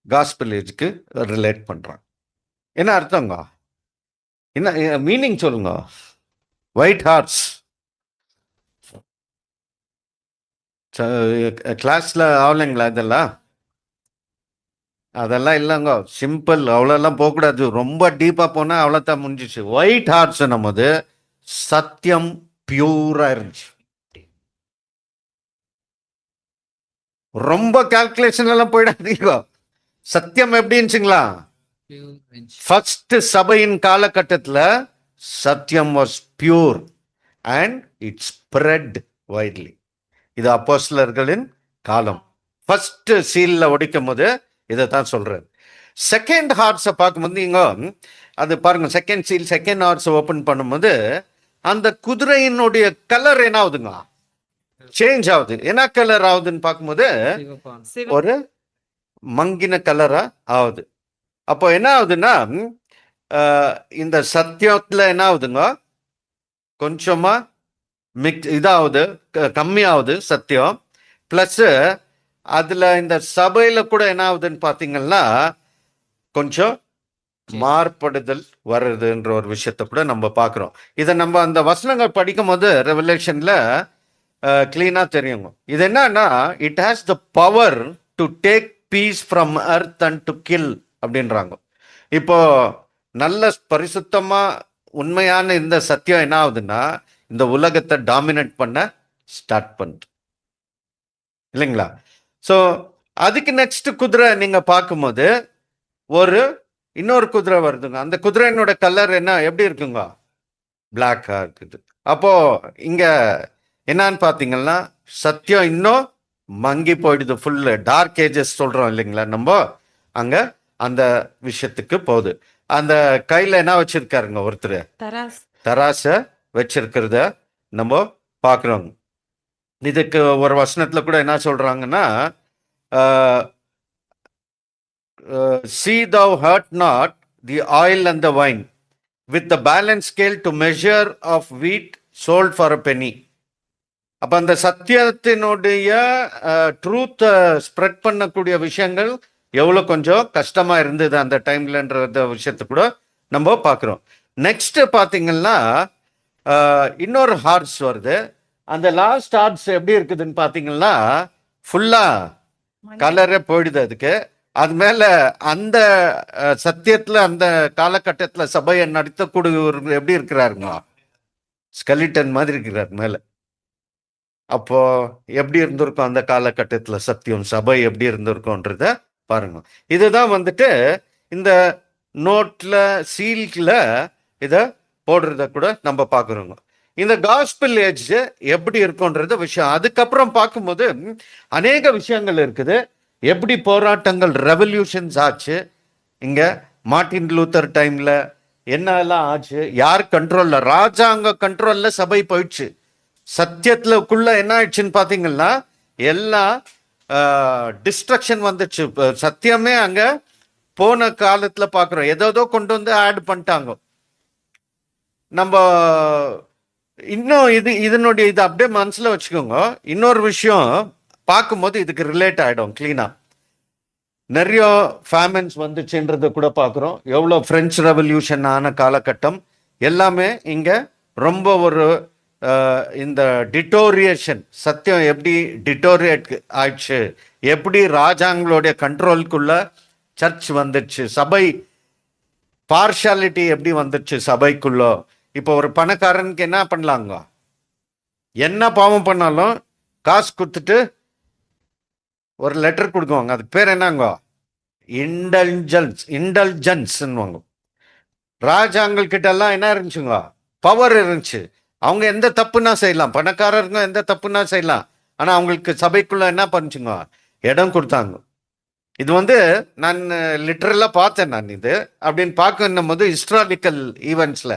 காஸ்பல் ஏஜுக்கு ரிலேட் பண்றான். என்ன அர்த்தங்க? என்ன மீனிங் சொல்லுங்க? ஒயிட் ஹார்ஸ் கிளாஸ்ல ஆகலைங்களா இதெல்லாம்? அதெல்லாம் இல்லைங்க, சிம்பிள். அவ்வளோலாம் போகக்கூடாது, ரொம்ப டீப்பாக போனால் அவ்வளோதான் முடிஞ்சிச்சு. ஒயிட் ஹார்ஸ் நமது சத்தியம் பியூரா இருந்துச்சு. ரொம்ப கால்குலேஷன் எல்லாம் போயிடாதீங்க. சத்தியம் எப்படி இருந்துச்சுங்களா? ஃபர்ஸ்ட் சபையின் காலகட்டத்தில் சத்தியம் was pure and it spread widely. இது அப்போஸ்தலர்களின் காலம். ஃபர்ஸ்ட் சீல்ல ஒடிக்கும் போது இதைத்தான் சொல்றாரு. செகண்ட் ஹார்ஸை பார்க்கும்போது இங்க அது பாருங்க, second seal second horse open பண்ணும்போது அந்த குதிரையினுடைய கலர் என்ன ஆகுதுங்க? சேஞ்ச் ஆகுது. என்ன கலர் ஆகுதுன்னு பார்க்கும்போது ஒரு மங்கின கலரா ஆகுது. அப்போ என்ன ஆகுதுன்னா, இந்த சத்தியத்துல என்ன ஆகுதுங்க, கொஞ்சமா இதாகுது, கம்மியாகுது சத்தியம். பிளஸ் அதுல இந்த சபையில கூட என்ன ஆகுதுன்னு பாத்தீங்கன்னா கொஞ்சம் மாறுபடுதல் வருதுன்ற ஒரு விஷயத்த கூட நம்ம பார்க்குறோம். இதை நம்ம அந்த வசனங்கள் படிக்கும் போது ரெவலேஷன்ல கிளீனா தெரியுங்க. இது என்னன்னா, it has the power to take peace from earth and to kill அப்படின்றாங்க. இப்போ நல்ல பரிசுத்தமா உண்மையான இந்த சத்தியம் என்ன ஆகுதுன்னா, இந்த உலகத்தை டாமினேட் பண்ண ஸ்டார்ட் பண்ணுது இல்லைங்களா? ஸோ அதுக்கு நெக்ஸ்ட் குதிரை நீங்க பார்க்கும்போது இன்னொரு குதிரை வருதுங்க. அந்த குதிரையினோட கலர் என்ன எப்படி இருக்குங்க? பிளாக்கா இருக்குது. அப்போ இங்க என்னன்னு பாத்தீங்கன்னா, சத்தியம் இன்னும் மங்கி போயிடுது. ஃபுல்லு டார்க் ஏஜஸ் சொல்றோம் இல்லைங்களா நம்ம, அங்க அந்த விஷயத்துக்கு போகுது. அந்த கையில என்ன வச்சிருக்காருங்க ஒருத்தர்? தராச வச்சிருக்கிறத நம்ம பார்க்குறோம். இதுக்கு ஒரு வசனத்துல கூட என்ன சொல்றாங்கன்னா, see thou hurt not the oil and the wine with the balance scale to measure of wheat sold for a penny. அப்ப அந்த சத்தியத்தினுடைய ட்ரூத் ஸ்ப்ரெட் பண்ணக்கூடிய விஷயங்கள் எவ்வளவு கொஞ்சம் கஷ்டமா இருந்தது அந்த டைம்லன்ற விஷயத்த கூட நம்ம பார்க்குறோம். நெக்ஸ்ட் பாத்தீங்கன்னா இன்னொரு ஹார்ஸ் வருது. அந்த லாஸ்ட் ஹார்ஸ் எப்படி இருக்குதுன்னு பாத்தீங்கன்னா ஃபுல்லா கலரே போயிடுது அதுக்கு. அது மேல அந்த சத்தியத்துல அந்த காலகட்டத்துல சபையை நடத்தக்கூடிய எப்படி இருக்கிறாருங்க? ஸ்கெலிட்டன் மாதிரி இருக்கிறார் மேல. அப்போ எப்படி இருந்திருக்கும் அந்த காலகட்டத்தில் சத்தியம் சபை எப்படி இருந்திருக்கும்ன்றத பாருங்க. இதுதான் வந்துட்டு இந்த நோட்ல சீல்ல இதை போடுறத கூட நம்ம பார்க்குறோங்க. இந்த காஸ்பல் ஏஜ் எப்படி இருக்கும்ன்றது விஷயம். அதுக்கப்புறம் பார்க்கும்போது அநேக விஷயங்கள் இருக்குது. எப்படி போராட்டங்கள் ரெவல்யூஷன்ஸ் ஆச்சு இங்க மார்ட்டின் லூத்தர் டைம்ல, என்னெல்லாம் ஆச்சு, யார் கண்ட்ரோல்ல, ராஜாங்க கண்ட்ரோல்ல சபை போயிடுச்சு. சத்தியத்துக்குள்ள என்ன ஆயிடுச்சுன்னு பார்த்தீங்கன்னா எல்லாம் டிஸ்ட்ரக்ஷன் வந்துச்சு. சத்தியமே அங்க போன காலத்துல பார்க்குறோம், ஏதோ கொண்டு வந்து ஆட் பண்ணிட்டாங்க. நம்ம இன்னும் இதனுடைய இது அப்படியே மனசுல வச்சுக்கோங்க. இன்னொரு விஷயம் பார்க்கும்போது இதுக்கு ரிலேட் ஆயிடும் கிளீனா. நிறைய ஃபேமின்ஸ் வந்துச்சுன்றதை கூட பார்க்குறோம். எவ்வளோ பிரெஞ்சு ரெவல்யூஷன் ஆன காலகட்டம் எல்லாமே இங்கே ரொம்ப ஒரு இந்த டிட்டோரியேஷன், சத்தியம் எப்படி டிட்டோரியேட் ஆயிடுச்சு, எப்படி ராஜாங்களுடைய கண்ட்ரோலுக்குள்ள சர்ச் வந்துடுச்சு, சபை பார்ஷாலிட்டி எப்படி வந்துடுச்சு சபைக்குள்ள. இப்போ ஒரு பணக்காரனுக்கு என்ன பண்ணலாங்க, என்ன பாவம் பண்ணாலும் காசு கொடுத்துட்டு ஒரு லெட்டர் கொடுக்குவாங்க. அதுக்கு பேர் என்னங்க, இன்டெலிஜென்ஸ்ன்னுவாங்க. ராஜாங்கள் கிட்ட எல்லாம் என்ன இருந்துச்சுங்க, பவர் இருந்துச்சு. அவங்க எந்த தப்புனா செய்யலாம், பணக்காரருங்க எந்த தப்புனா செய்யலாம். ஆனா அவங்களுக்கு சபைக்குள்ள என்ன பண்ணுச்சுங்க, இடம் கொடுத்தாங்க. இது வந்து நான் லிட்டரலா பார்த்தேன். நான் இது அப்படின்னு பார்க்கணும் போது ஹிஸ்டாரிக்கல் ஈவெண்ட்ஸ்ல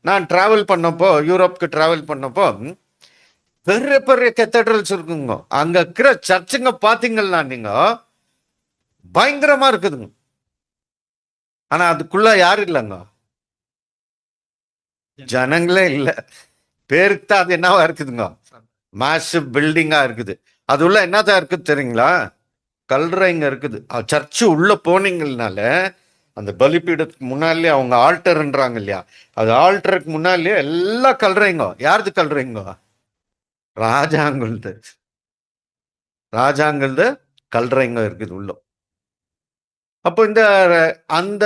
நான் டிராவல் பண்ணப்போ, யூரோப்புக்கு டிராவல் பண்ணப்போ பெரிய பெரிய கெத்தட்ரல்ஸ் இருக்குங்க. அங்க இருக்கிற சர்ச்சுங்க பாத்தீங்கன்னா நீங்க பயங்கரமா இருக்குதுங்க. ஆனா அதுக்குள்ள யாரும் இல்லைங்க, ஜனங்களே இல்ல. பேருக்கு தான் அது என்னவா இருக்குதுங்க, மாசிவ் பில்டிங்கா இருக்குது. அது உள்ள என்னதான் இருக்குது தெரியுங்களா, கல்றைங்க இருக்குது. சர்ச்சு உள்ள போனீங்கனால அந்த பலிப்பீடத்துக்கு முன்னாலே அவங்க ஆல்டர்ன்றாங்க இல்லையா, அது ஆல்டருக்கு முன்னாலே எல்லாம் கல்றைங்க. யாருது கல்றைங்க, ராஜாங்கள்து கல்றைங்க இருக்குது உள்ள. அப்போ இந்த அந்த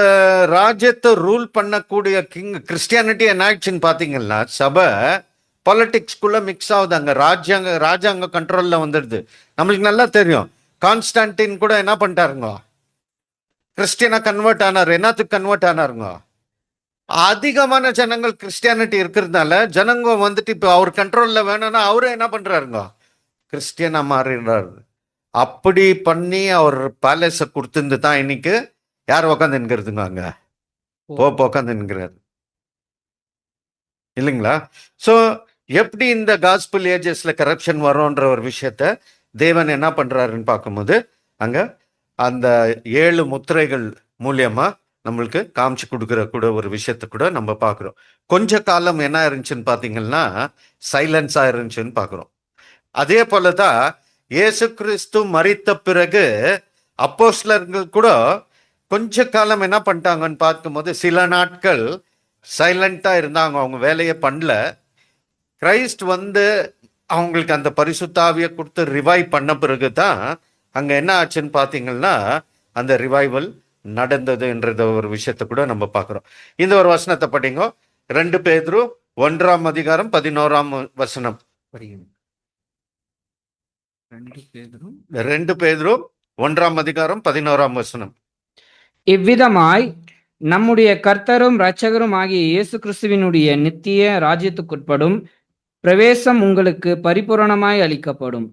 ராஜ்யத்தை ரூல் பண்ணக்கூடிய கிங் கிறிஸ்டியானிட்டி என்ன ஆயிடுச்சுன்னு பாத்தீங்கன்னா, சபை பாலிடிக்ஸ்குள்ள மிக்ஸ் ஆகுது. அங்க ராஜாங்க கண்ட்ரோல்ல வந்துடுது. நம்மளுக்கு நல்லா தெரியும், கான்ஸ்டான்டின் கூட என்ன பண்ணிட்டாருங்க, கிறிஸ்டியனா கன்வெர்ட் ஆனார். என்னத்துக்கு கன்வெர்ட் ஆனாருங்க, அதிகமான ஜனங்கள் கிறிஸ்டியானிட்டி இருக்கிறதுனால ஜனங்க வந்துட்டு இப்போ அவர் கண்ட்ரோல்ல வேணும்னா அவரே என்ன பண்றாருங்க, கிறிஸ்டியனா மாறிடுறாரு. அப்படி பண்ணி அவர் பேலஸை கொடுத்துருந்து தான் இன்னைக்கு யார் உக்காந்து நிற்கிறதுங்க, அங்க போப் உக்காந்து நிற்கிறாரு இல்லைங்களா. ஸோ எப்படி இந்த காஸ்பிள் ஏஜஸ்ல கரப்ஷன் வரும்ன்ற ஒரு விஷயத்த தேவன் என்ன பண்றாருன்னு பார்க்கும்போது அங்க அந்த 7 முத்திரைகள் மூலியமா நம்மளுக்கு காமிச்சு கொடுக்குற கூட ஒரு விஷயத்த கூட நம்ம பார்க்குறோம். கொஞ்ச காலம் என்ன இருந்துச்சுன்னு பார்த்தீங்கன்னா சைலன்ஸா இருந்துச்சுன்னு பார்க்குறோம். அதே போலதான் இயேசு கிறிஸ்து மரித்த பிறகு அப்போஸ்தலர்கள் கூட கொஞ்ச காலம் என்ன பண்ணிட்டாங்கன்னு பார்க்கும்போது சில நாட்கள் சைலண்டா இருந்தாங்க, அவங்க வேலையை பண்ணல. கிரைஸ்ட் வந்து அவங்களுக்கு அந்த பரிசுத்தாவியை கொடுத்து ரிவைவ் பண்ண பிறகுதான் அங்க என்ன ஆச்சுன்னு பார்த்தீங்கன்னா அந்த ரிவைவல் நடந்ததுன்றத ஒரு விஷயத்த கூட நம்ம பார்க்குறோம். இந்த ஒரு வசனத்தை படிங்க, 2 பேதுரு 1:11 படிங்க. 2 பேதுரு 1:11 இவ்விதமாய் நம்முடைய கர்த்தரும் இரட்சகரும் ஆகிய இயேசு கிறிஸ்துவினுடைய நித்திய ராஜ்யத்துக்குட்படும் பிரவேசம் உங்களுக்கு பரிபூரணமாய் அளிக்கப்படும்.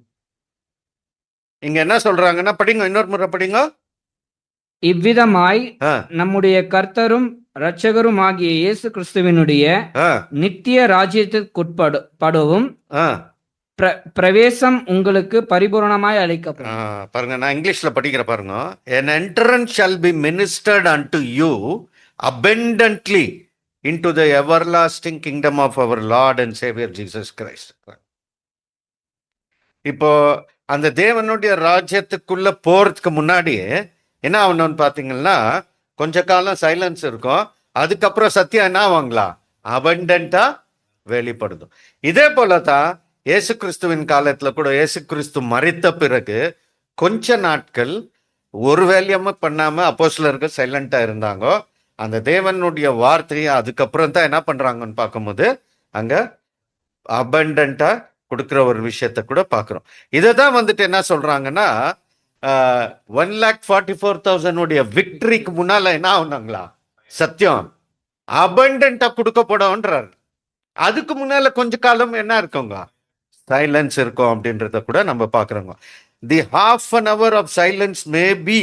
இங்க என்ன சொல்றாங்கன்னா, படிங்க, இன்னொரு முறை படிங்க. இவ்விதமாய் நம்முடைய கர்த்தரும் இரட்சகரும் ஆகிய இயேசு கிறிஸ்துவினுடைய நித்திய ராஜ்யத்துக்குட்படவும் பிரவேசம் உங்களுக்கு பரிபூரணமாய் அளிக்கப்படும். பாருங்க, நான் இங்கிலீஷ்ல படிக்கிற பாருங்க. An entrance shall be ministered unto you abundantly into the everlasting kingdom of our Lord and Savior Jesus Christ. இப்போ அந்த தேவனுடைய ராஜ்யத்துக்குள்ள போறதுக்கு முன்னாடி என்ன ஆகணும்னு பாத்தீங்கன்னா கொஞ்ச காலம் சைலன்ஸ் இருக்கும். அதுக்கப்புறம் சத்தியம் என்ன ஆவாங்களா, அபண்டன்டா வெளிப்படுதும். இதே போலதான் இயேசு கிறிஸ்துவின் காலத்துல கூட இயேசு கிறிஸ்து மரித்த பிறகு கொஞ்ச நாட்கள் ஒரு வேலையும் பண்ணாம அப்போஸ்தலர்கள் சைலண்டா இருந்தாங்க. அந்த தேவனுடைய வார்த்தையை அதுக்கப்புறம் தான் என்ன பண்றாங்கன்னு பார்க்கும்போது அங்க அபண்டன்டா கொடுக்குற ஒரு விஷயத்த கூட பார்க்குறோம். இதை தான் வந்துட்டு என்ன சொல்றாங்கன்னா 1,44,000 உடைய விக்டரிக்கு முன்னால என்ன ஆகுனாங்களா? சத்தியம் அபண்டன்டா கொடுக்கப்படன்றார். அதுக்கு முன்னால கொஞ்ச காலம் என்ன இருக்குங்க? சைலன்ஸ் இருக்கும் அப்படின்றத கூட நம்ம பார்க்குறோங்க. The half an hour of silence may be,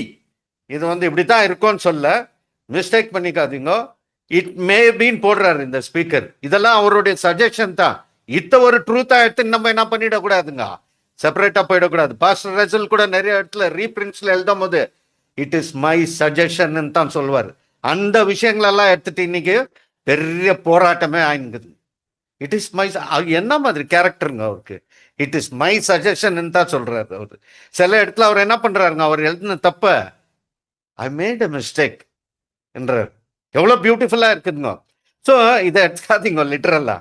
இது வந்து இப்படித்தான் இருக்கும்னு சொல்ல, மிஸ்டேக் பண்ணிக்காதீங்க. இட் மே பின்னு போடுறாரு இந்த ஸ்பீக்கர். இதெல்லாம் அவருடைய சஜஷன் தான். இத்த ஒரு ட்ரூத்தா எடுத்து நம்ம என்ன பண்ணிடக்கூடாதுங்க, செப்பரேட்டா போயிடக்கூடாது. பாஸ்டர் ரசல் கூட நிறைய இடத்துல ரீபிரிண்ட்ஸ்ல எழுதும் போது இட் இஸ் மை சஜஷன் தான் சொல்வார். அந்த விஷயங்களெல்லாம் எடுத்துட்டு இன்னைக்கு பெரிய போராட்டமே ஆயிங்குது. இட் இஸ் மை, என்ன மாதிரி கேரக்டருங்க அவருக்கு? இட் இஸ் மை சஜஷன் தான் சொல்றாரு அவரு. சில இடத்துல அவர் என்ன பண்றாருங்க, அவர் எழுதின தப்ப ஐ மேட் அ மிஸ்டேக் என்றார். எவ்வளவு பியூட்டிஃபுல்லா இருக்குதுங்க. ஸோ இதை எடுத்துக்காதீங்க லிட்டரலா.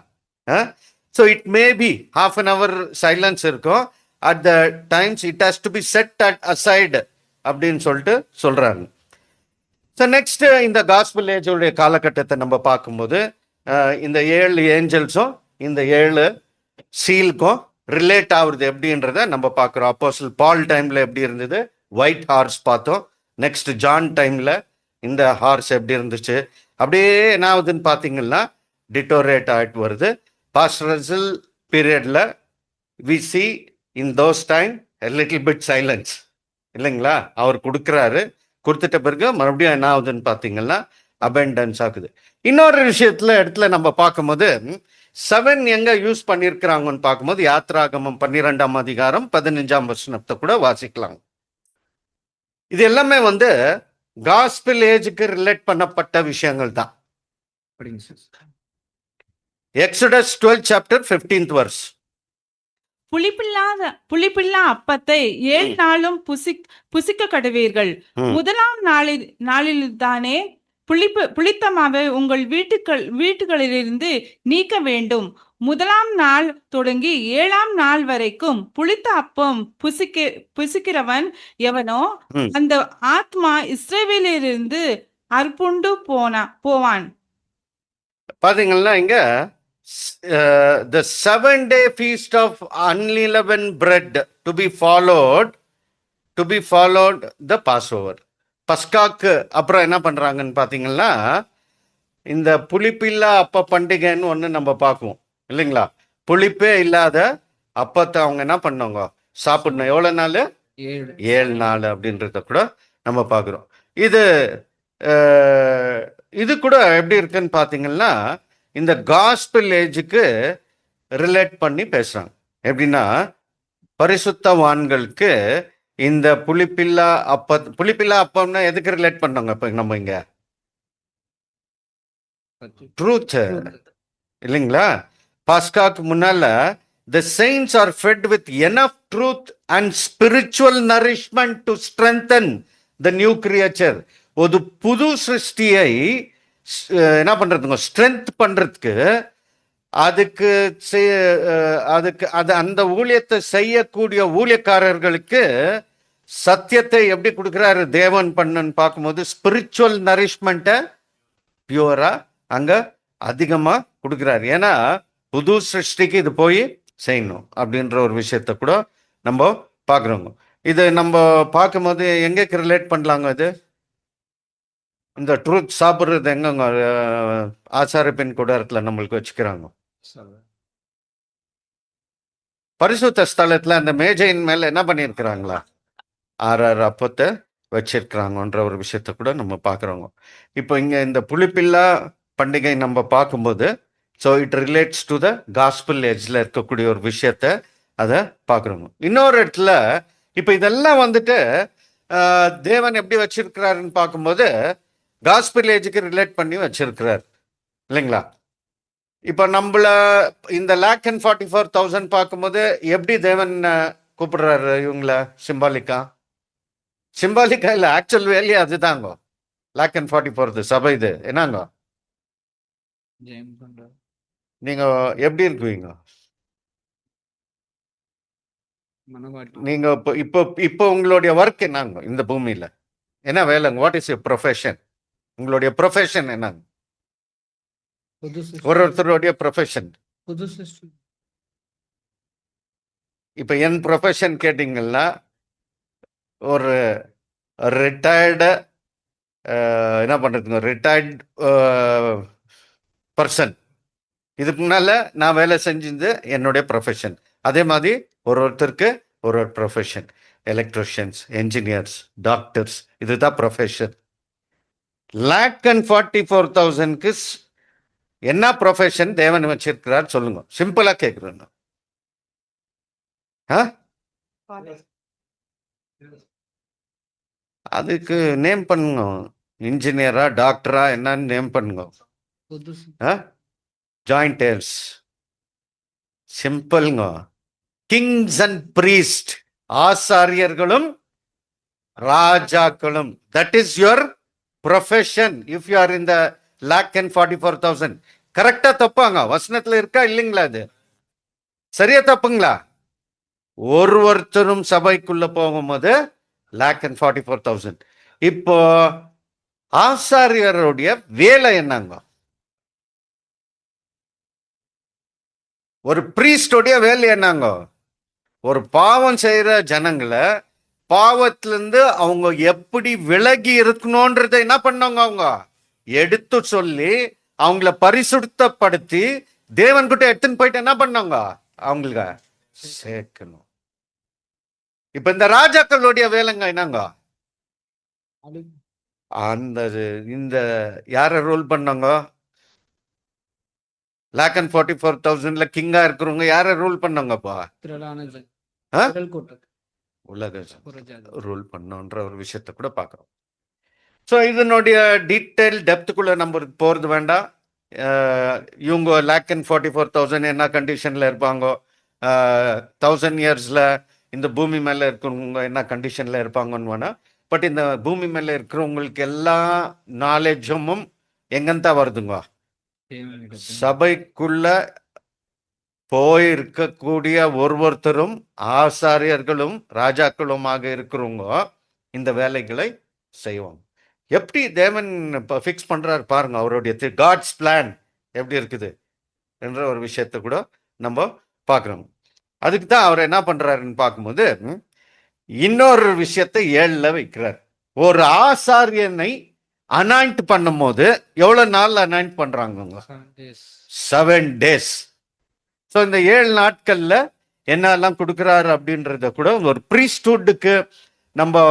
So it may be half an hour silence இருக்கும். At the times it has to be set at aside அப்படின்னு சொல்லிட்டு சொல்றாங்க. ஸோ நெக்ஸ்ட் இந்த காஸ்பல் ஏஜோடைய காலகட்டத்தை நம்ம பார்க்கும்போது இந்த 7 ஏஞ்சல்ஸும் இந்த 7 சீலுக்கும் ரிலேட் ஆகுறது எப்படின்றத நம்ம பார்க்குறோம். அப்போஸ்தலர் பால் டைம்ல எப்படி இருந்தது, ஒயிட் ஹார்ஸ் பார்த்தோம். நெக்ஸ்ட் ஜான் டைம்ல இந்த ஹார்ஸ் எப்படி இருந்துச்சு, அப்படியே என்ன ஆகுதுன்னு பார்த்தீங்கன்னா டிட்டோரேட் ஆகிட்டு வருது. பாஸ்டர் ரசல் பீரியட்ல we see in those time little bit silence இல்லைங்களா? அவர் கொடுக்குறாரு, கொடுத்துட்ட பிறகு மறுபடியும் என்ன ஆகுதுன்னு பார்த்தீங்கன்னா அபெண்டன்ஸ் ஆகுது. இன்னொரு இடத்துல நம்ம பார்க்கும்போது 7 எங்க யூஸ் பண்ணியிருக்கிறாங்கன்னு பார்க்கும்போது யாத்ராகமம் 12ஆம் அதிகாரம் 15ஆம் வசனத்தை கூட வாசிக்கலாம். இது எல்லாமே வந்து காஸ்பல் ஏஜுக்கு ரிலேட் பண்ணப்பட்ட விஷயங்கள் தான். Exodus 12 chapter 15th verse. புளிப்பில்லா அப்பத்தை 7 நாளும் புசிக்க கடவீர்கள். முதலாம் நாளில்தானே புளித்தமாவை உங்கள் வீட்டுகளிலிருந்து நீக்க வேண்டும். முதலாம் நாள் தொடங்கி 7ஆம் நாள் வரைக்கும் புளித்த அப்பம் புசிக்கிறவன் எவனோ அந்த ஆத்மா இஸ்ரவேலிலிருந்து அற்புண்டு போவான். பாத்தீங்கன்னா இங்க the 7-day feast of unleavened bread to be followed the Passover. பஸ்காக்கு அப்புறம் என்ன பண்றாங்கன்னு பாத்தீங்கன்னா இந்த புளிப்பில்லா அப்ப பண்டிகைன்னு ஒன்று நம்ம பார்க்குவோம் இல்லைங்களா? புளிப்பே இல்லாத அப்பத்தை அவங்க என்ன பண்ணவங்க சாப்பிடணும். எவ்வளவு நாள்? 7 நாள் அப்படின்றத கூட நம்ம பார்க்குறோம். இது கூட எப்படி இருக்குன்னு பார்த்தீங்கன்னா இந்த காஸ்பல் ஏஜுக்கு ரிலேட் பண்ணி பேசுறாங்க. எப்படின்னா பரிசுத்தவான்களுக்கு இந்த புளிப்பில்லா அப்பம்னா எதுக்கு ரிலேட் பண்ணாங்க? இப்போ நம்ம இங்க ட்ரூத் இல்லைங்களா? பாஸ்காக்கு முன்னால the saints are fed with enough truth and spiritual nourishment to strengthen the new creature. ஒரு புது சிருஷ்டியை என்ன பண்றதுங்க, ஸ்ட்ரென்த் பண்றதுக்கு அதுக்கு அந்த ஊழியத்தை செய்யக்கூடிய ஊழியக்காரர்களுக்கு சத்தியத்தை எப்படி கொடுக்குறாரு தேவன் பண்ணன்னு பார்க்கும்போது ஸ்பிரிச்சுவல் நரிஷ்மெண்ட்டை பியூரா அங்க அதிகமா கொடுக்குறாரு. ஏன்னா புது சிருஷ்டிக்கு இது போய் செய்யணும் அப்படின்ற ஒரு விஷயத்த கூட நம்ம பார்க்குறோங்க. இது நம்ம பார்க்கும்போது எங்கேக்கு ரிலேட் பண்ணலாங்க? இது இந்த ட்ரூத் சாப்பிட்றது எங்கங்க ஆச்சாரப்பின் கூடாரத்தில் நம்மளுக்கு வச்சுக்கிறாங்க. பரிசுத்த ஸ்தலத்துல அந்த மேஜையின் மேல என்ன பண்ணியிருக்கிறாங்களா 6 அப்பத்தை வச்சிருக்கிறாங்கன்ற ஒரு விஷயத்த கூட நம்ம பார்க்குறோங்க. இப்போ இங்க இந்த புளிப்பில்லா பண்டிகை நம்ம பார்க்கும்போது so it relates to the gospel ஏஜ்ல இருக்கக்கூடிய ஒரு விஷயத்த அதை பார்க்குறோங்க. இன்னொரு இடத்துல இப்போ இதெல்லாம் வந்துட்டு தேவன் எப்படி வச்சிருக்கிறாருன்னு பார்க்கும்போது காஸ்பல் ஏஜுக்கு ரிலேட் பண்ணி வச்சிருக்கிறார் இல்லைங்களா? இப்போ நம்மள இந்த 1,44,000 பார்க்கும்போது எப்படி தேவன் கூப்பிடுறாரு இவங்கள? சிம்பாலிக்கா இல்லை, ஆக்சுவல் வேலையே அதுதாங்க. 1,44,000 சபை இது என்னங்க? நீங்க எப்படி இருக்குவீங்க? நீங்க இப்போ உங்களுடைய ஒர்க் என்னங்க இந்த பூமியில? என்ன வேலைங்க? What is your profession? உங்களுடைய ப்ரொஃபஷன் என்னங்க? ஒருத்தருடைய ப்ரொஃபஷன் இப்போ என் ப்ரொஃபஷன் கேட்டிங்கன்னா ஒரு ரிட்டையர்டு என்ன பண்ணுறதுங்க, ரிட்டையர்ட் பர்சன். இதுக்கு முன்னால் நான் வேலை செஞ்சது என்னுடைய ப்ரொஃபஷன். அதே மாதிரி ஒருத்தருக்கு ஒரு ப்ரொஃபஷன். எலக்ட்ரிஷியன்ஸ், என்ஜினியர்ஸ், டாக்டர்ஸ், இதுதான் ப்ரொஃபஷன். 1,44,000க்கு என்ன ப்ரொஃபஷன் தேவன் வச்சிருக்கிறார் சொல்லுங்க. சிம்பிளா கேட்குறேன். அதுக்கு நேம் பண்ணுங்க. இன்ஜினியரா, டாக்டரா, என்னன்னு நேம் பண்ணுங்க. ஜாயிண்ட் ஹேர்ஸ், சிம்பிள்ங்க. கிங்ஸ் அண்ட் பிரீஸ்ட், ஆசாரியர்களும் ராஜாக்களும். That is your profession if you are in the 1,44,000. கரெக்டா தப்பாங்க? வசனத்துல இருக்கா இல்லைங்களா? அது சரியா தப்புங்களா? ஒருத்தரும் சபைக்குள்ள போகும்போது 1,44,000. இப்போ ஆசாரியருடைய வேலை என்னங்க? ஒரு பிரீஸ்டோடைய வேலை என்னங்க? ஒரு பாவம் செய்யற ஜனங்களை பாவத்திலிருந்து அவங்க எப்படி விலகி இருக்கணும்ன்றத என்ன பண்ணாங்க? அவங்க எடுத்து சொல்லி அவங்கள பரிசுத்தப்படுத்தி தேவன்கிட்ட எடுத்துன்னு போயிட்டு என்ன பண்ணாங்க? அவங்களுக்கு சேர்க்கணும். இப்ப இந்த ராஜாக்களுடைய வேலைங்க என்னங்க? அந்த இந்த யார ரூல் பண்ணாங்க? 1,44,000ல கிங்கா இருக்கிறவங்க யார ரூல் பண்ணாங்கப்பா? உலக ரூல் பண்ணோன்ற ஒரு விஷயத்த கூட பார்க்குறோம். ஸோ இதனுடைய டீட்டெயில் டெப்த்துக்குள்ள நம்ம போகிறது வேண்டாம். இவங்க 1,44,000 என்ன கண்டிஷனில் இருப்பாங்க, 1,000 இயர்ஸில் இந்த பூமி மேலே இருக்கிறவங்க என்ன கண்டிஷனில் இருப்பாங்கன்னு வேணாம். பட் இந்த பூமி மேலே இருக்கிறவங்களுக்கு எல்லா நாலேஜும் எங்கந்தான் வருதுங்க? சபைக்குள்ள போயிருக்கக்கூடிய ஒருத்தரும் ஆசாரியர்களும் ராஜாக்களுமாக இருக்கிறவங்க இந்த வேலைகளை செய்வாங்க. எப்படி தேவன் ஃபிக்ஸ் பண்றாரு பாருங்க. அவருடைய காட்ஸ் பிளான் எப்படி இருக்குது என்ற ஒரு விஷயத்த கூட நம்ம பார்க்குறோம். அதுக்கு தான் அவர் என்ன பண்றாருன்னு பார்க்கும்போது இன்னொரு விஷயத்தை 7ல வைக்கிறார். ஒரு ஆசாரியனை அனாயிண்ட் பண்ணும் போது எவ்வளவு நாள் அனாயிண்ட் பண்றாங்க? 7 days. ஸோ இந்த 7 நாட்கள்ல என்னெல்லாம் கொடுக்குறாரு அப்படின்றத கூட ஒரு ப்ரீஸ்ட்ஹுட்டுக்கு நம்ம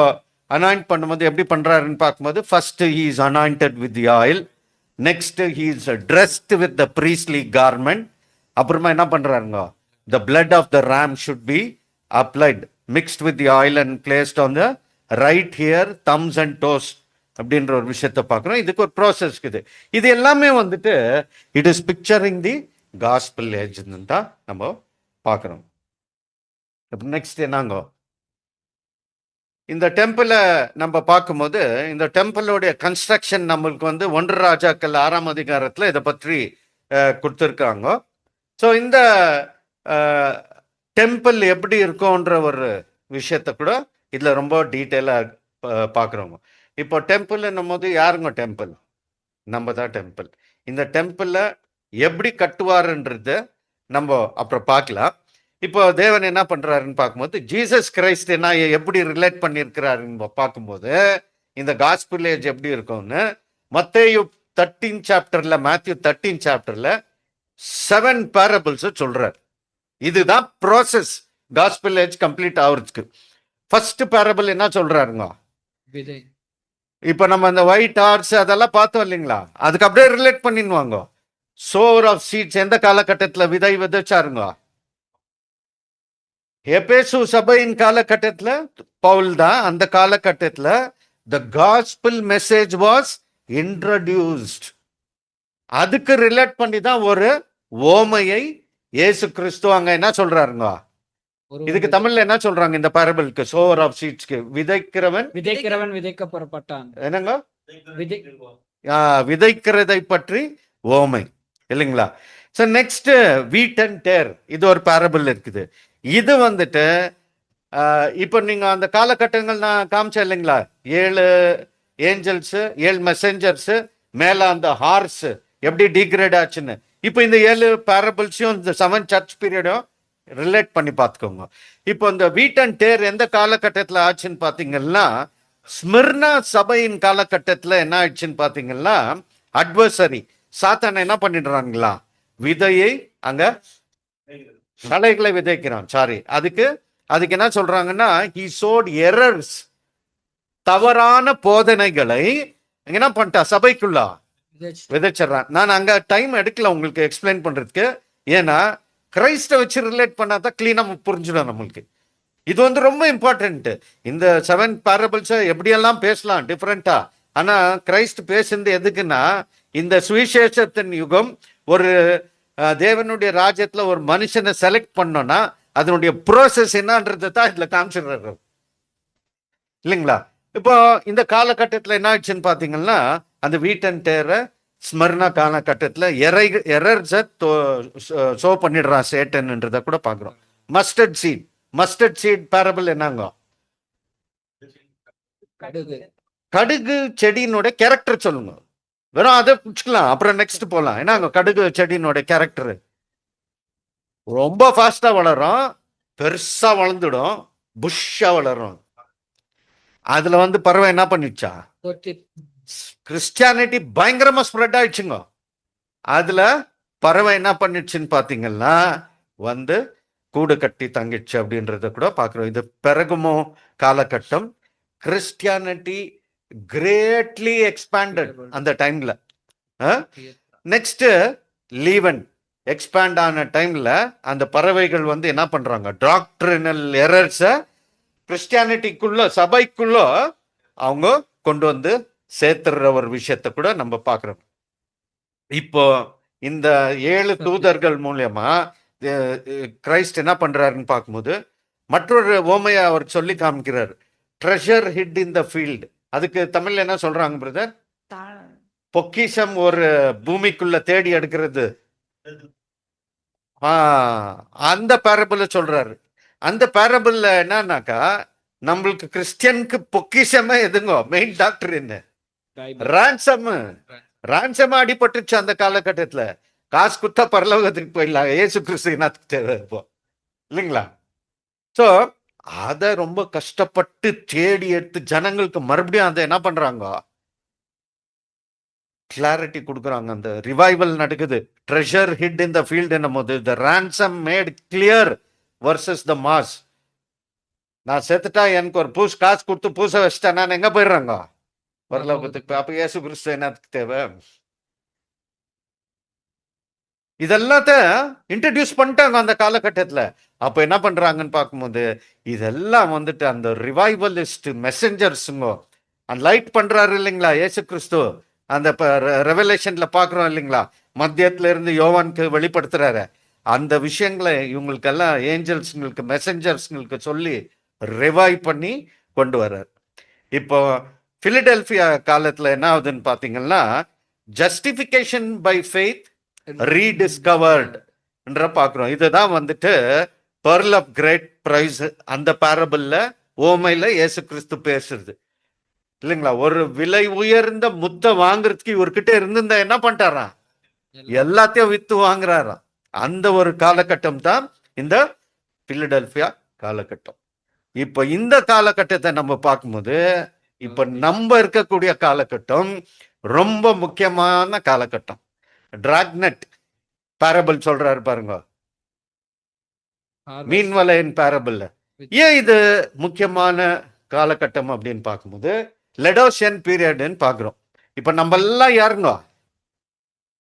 அனாயிண்ட் பண்ணும்போது எப்படி பண்றாருன்னு பார்க்கும்போது first he is anointed with the oil, next he is dressed with the priestly garment. அப்புறமா என்ன பண்றாருங்க? The blood of the ram should be applied mixed with the oil and placed on the right ear, thumbs and toes அப்படின்ற ஒரு விஷயத்த பார்க்குறோம். இதுக்கு ஒரு process இருக்குது. இது எல்லாமே வந்துட்டு it is picturing the gospel ஏஜ்னு தான் நம்ம பார்க்குறோம். நெக்ஸ்ட் என்னங்க? இந்த டெம்பிளை நம்ம பார்க்கும்போது இந்த டெம்பிளோடைய கன்ஸ்ட்ரக்ஷன் நம்மளுக்கு வந்து 1 ராஜாக்கள் 6ஆம் அதிகாரத்தில் இதை பற்றி கொடுத்துருக்காங்க. ஸோ இந்த டெம்பிள் எப்படி இருக்கும்ன்ற ஒரு விஷயத்த கூட இதில் ரொம்ப டீட்டெயிலாக பார்க்குறோங்க. இப்போ டெம்பிள்னும் போது யாருங்க டெம்பிள்? நம்ம தான் டெம்பிள். இந்த டெம்பிளை எப்படி கட்டுவாருன்றது நம்ம அப்புறம் பார்க்கலாம். இப்போ தேவன் என்ன பண்றாருன்னு பார்க்கும்போது ஜீசஸ் கிரைஸ்ட் என்ன எப்படி ரிலேட் பண்ணியிருக்கிறாருன்னு பார்க்கும்போது இந்த காஸ்பல் ஏஜ் எப்படி இருக்கும்னு மத்தேயு 13 சாப்டர்ல, மேத்யூ 13 சாப்டர்ல 7 பேரபிள்ஸ் சொல்றார். இதுதான் ப்ராசஸ் காஸ்பல் ஏஜ் கம்ப்ளீட் ஆகுறதுக்கு. ஃபர்ஸ்ட் பேரபிள் என்ன சொல்றாருங்க? இப்ப நம்ம அந்த ஒயிட் ஹார்ஸ் அதெல்லாம் பார்த்தோம் இல்லைங்களா? அதுக்கு அப்படியே ரிலேட் பண்ணிடுவாங்க. சோவர் ஆஃப் சீட்ஸ் எந்த காலகட்டத்தில் விதை விதைச்சாருங்க? எபேசு சபையின் காலகட்டத்தில் பவுல் தான். அந்த காலகட்டத்தில் the gospel message was introduced. அதுக்கு ரிலேட் பண்ணி தான் ஒரு ஓமையை இயேசு கிறிஸ்து அங்க என்ன சொல்றாருங்க? இதுக்கு தமிழ்ல என்ன சொல்றாங்க இந்த பேரபிளுக்கு? சோவர் ஆஃப் சீட்ஸ்க்கு விதைக்கிறவன் விதைக்க புறப்பட்டான். என்னங்க? விதைக்கிறதை பற்றி ஓமை இல்லைங்களா? So next wheat and tare, இது ஒரு பேரபிள் இருக்குது. இது வந்துட்டு இப்போ நீங்க அந்த காலகட்டங்கள் நான் காமிச்சேன் இல்லைங்களா? 7 ஏஞ்சல்ஸ், 7 மெசஞ்சர்ஸ், மேல அந்த ஹார்ஸ் எப்படி டிகிரேட் ஆச்சுன்னு. இப்போ இந்த 7 பேரபிள்ஸையும் இந்த 7 சர்ச் பீரியடும் ரிலேட் பண்ணி பார்த்துக்கோங்க. இப்போ இந்த வீட் அண்ட் டேர் எந்த காலகட்டத்தில் ஆச்சுன்னு பார்த்தீங்கன்னா, ஸ்மிர்னா சபையின் காலகட்டத்தில் என்ன ஆயிடுச்சுன்னு பார்த்தீங்கன்னா, அட்வர்சரி சாத்தான் என்ன பண்ணிடுறாங்களா, விதையை அங்க களைகளை விதைக்கிறான். சாரி, அதுக்கு என்ன சொல்றாங்கன்னா, he sowed errors, தவறான போதனைகளை என்ன பண்ணிட்டா சபைக்குள்ள விதைச்சிடறான். நான் அங்க டைம் எடுக்கல உங்களுக்கு எக்ஸ்பிளைன் பண்றதுக்கு, ஏன்னா கிரைஸ்ட வச்சு ரிலேட் பண்ணாதான் கிளீனா புரிஞ்சிடும் நம்மளுக்கு. இது வந்து ரொம்ப இம்பார்ட்டன்ட். இந்த 7 பேரபிள்ஸை எப்படியெல்லாம் பேசலாம் டிஃப்ரெண்டா, ஆனா கிரைஸ்ட் பேசுறது எதுக்குன்னா, இந்த சுவிசேஷத்தின் யுகம் ஒரு தேவனுடைய ராஜ்யத்துல ஒரு மனுஷனை செலக்ட் பண்ணோம்னா அதனுடைய ப்ரோசஸ் என்னன்றது தான் இதுல காமிச்சிடுறாரு இல்லைங்களா. இப்போ இந்த காலகட்டத்தில் என்ன ஆச்சுன்னு பார்த்தீங்கன்னா, அந்த வீட் அண்ட் டேரை ஸ்மர்னா காலகட்டத்தில் எரர்ஸை ஷோ பண்ணிடுறான் சேட்டன்ன்றதை கூட பார்க்குறோம். மஸ்டர்ட் சீட் பேரபிள் என்னங்க, கடுகு செடியினுடைய கேரக்டர் சொல்லுங்க. வெறும் அதை பிடிச்சிக்கலாம், அப்புறம் நெக்ஸ்ட் போகலாம். என்னங்க கடுகு செடியினுடைய கேரக்டர், ரொம்ப ஃபாஸ்டா வளரும், பெருசா வளர்ந்துடும், புஷ்ஷா வளரும். அதுல வந்து பறவை என்ன பண்ணிச்சா, கிறிஸ்டியானிட்டி பயங்கரமா ஸ்ப்ரெட் ஆயிடுச்சுங்க. அதுல பறவை என்ன பண்ணிடுச்சுன்னு பாத்தீங்கன்னா வந்து கூடு கட்டி தங்கிச்சு அப்படின்றத கூட பாக்குறோம். இது பெருகுமோ காலகட்டம். கிறிஸ்டியானிட்டி கிரேட்லி எக்ஸ்பேண்டட் அந்த டைம்ல. நெக்ஸ்ட் லீவன் எக்ஸ்பேண்ட் ஆன டைம்ல அந்த பறவைகள் வந்து என்ன பண்றாங்க, டாக்ட்ரினல் எரர்ஸை கிறிஸ்டியானிட்டிக்குள்ள சபைக்குள்ள அவங்க கொண்டு வந்து சேர்த்துற ஒரு விஷயத்த கூட நம்ம பார்க்கிறோம். இப்போ இந்த 7 தூதர்கள் மூலியமா கிரைஸ்ட் என்ன பண்றாருன்னு பார்க்கும்போது மற்றொரு ஓமையை அவர் சொல்லி காமிக்கிறார், treasure hid in the field. அதுக்கு தமிழ்ல என்ன சொல்றாங்க பிரதர்? பொக்கிஷம் ஒரு பூமிக்குள்ள தேடி எடுக்கிறது. அந்த பேரபிள சொல்றாரு. அந்த பேரபிள்ல என்னன்னாக்கா, நம்மளுக்கு கிறிஸ்டியனுக்கு பொக்கிஷமே எதுங்க, மெயின் டாக்டர் என்ன, ரான்சம் அடிபட்டுச்சு அந்த காலகட்டத்துல. காசு குத்தா பரலோகத்துக்கு போயிடலாம், ஏசு கிறிஸ்து என்னத்துக்கு தேவை இப்போ, இல்லைங்களா? சோ அத ரொம்ப கஷ்டப்பட்டு தேடி எடுத்து ஜனங்களுக்கு மறுபடியும் அதை என்ன பண்றாங்க, கிளாரிட்டி கொடுக்குறாங்க. அந்த ரிவைவல் நடக்குது. Treasure hid in the field என்னும் போது the ransom made clear versus the mass. நான் செத்துட்டா எனக்கு ஒரு காசு கொடுத்து பூச வச்சுட்டா நான் எங்க போயிடுறாங்க, பரலோகத்துக்கு. அப்ப இயேசு கிறிஸ்து என்னத்துக்கு தேவை? இதெல்லாத்த இன்ட்ரடியூஸ் பண்ணிட்டாங்க அந்த காலகட்டத்தில். அப்ப என்ன பண்றாங்கன்னு பார்க்கும்போது இதெல்லாம் வந்துட்டு அந்த ரிவைவலிஸ்ட் மெசஞ்சர்ஸுங்க அந்த லைட் பண்றாரு இல்லைங்களா இயேசு கிறிஸ்து. அந்த ரெவலேஷன்ல பாக்குறோம் இல்லைங்களா, மத்தியத்துல இருந்து யோவானுக்கு வெளிப்படுத்துறாரு. அந்த விஷயங்களை இவங்களுக்கெல்லாம் ஏஞ்சல்ஸுங்களுக்கு மெசஞ்சர்ஸுங்களுக்கு சொல்லி ரிவைவ் பண்ணி கொண்டு வர்றார். இப்போ பிலடெல்பியா காலத்துல என்ன ஆகுதுன்னு பாத்தீங்கன்னா, ஜஸ்டிபிகேஷன் பை ஃபெய்த் ரீடிஸ்கவர்ட் என்ற பாக்குறோம். இதுதான் வந்துட்டு பெர்ல் ஆஃப் கிரேட் பிரைஸ். அந்த பேரபிள்ல ஓமையில இயேசு கிறிஸ்து பேசுறது இல்லைங்களா. ஒரு விலை உயர்ந்த முத்தை வாங்குறதுக்கு இவர்கிட்ட இருந்திருந்தா என்ன பண்ணிட்டாராம், எல்லாத்தையும் வித்து வாங்குறாராம். அந்த ஒரு காலகட்டம் தான் இந்த பிலடெல்பியா காலகட்டம். இப்ப இந்த காலகட்டத்தை நம்ம பார்க்கும்போது இப்ப நம்ம இருக்கக்கூடிய காலகட்டம் ரொம்ப முக்கியமான காலகட்டம். டிராக்னட் பேரபிள் சொல்றாரு பாருங்க, மீன்வலையின் பேரபிள். ஏன் இது முக்கியமான காலகட்டம் அப்படின்னு பார்க்கும்போது லெடோசியன் பீரியட்னு பார்க்குறோம். இப்ப நம்ம எல்லாம் யாருங்க,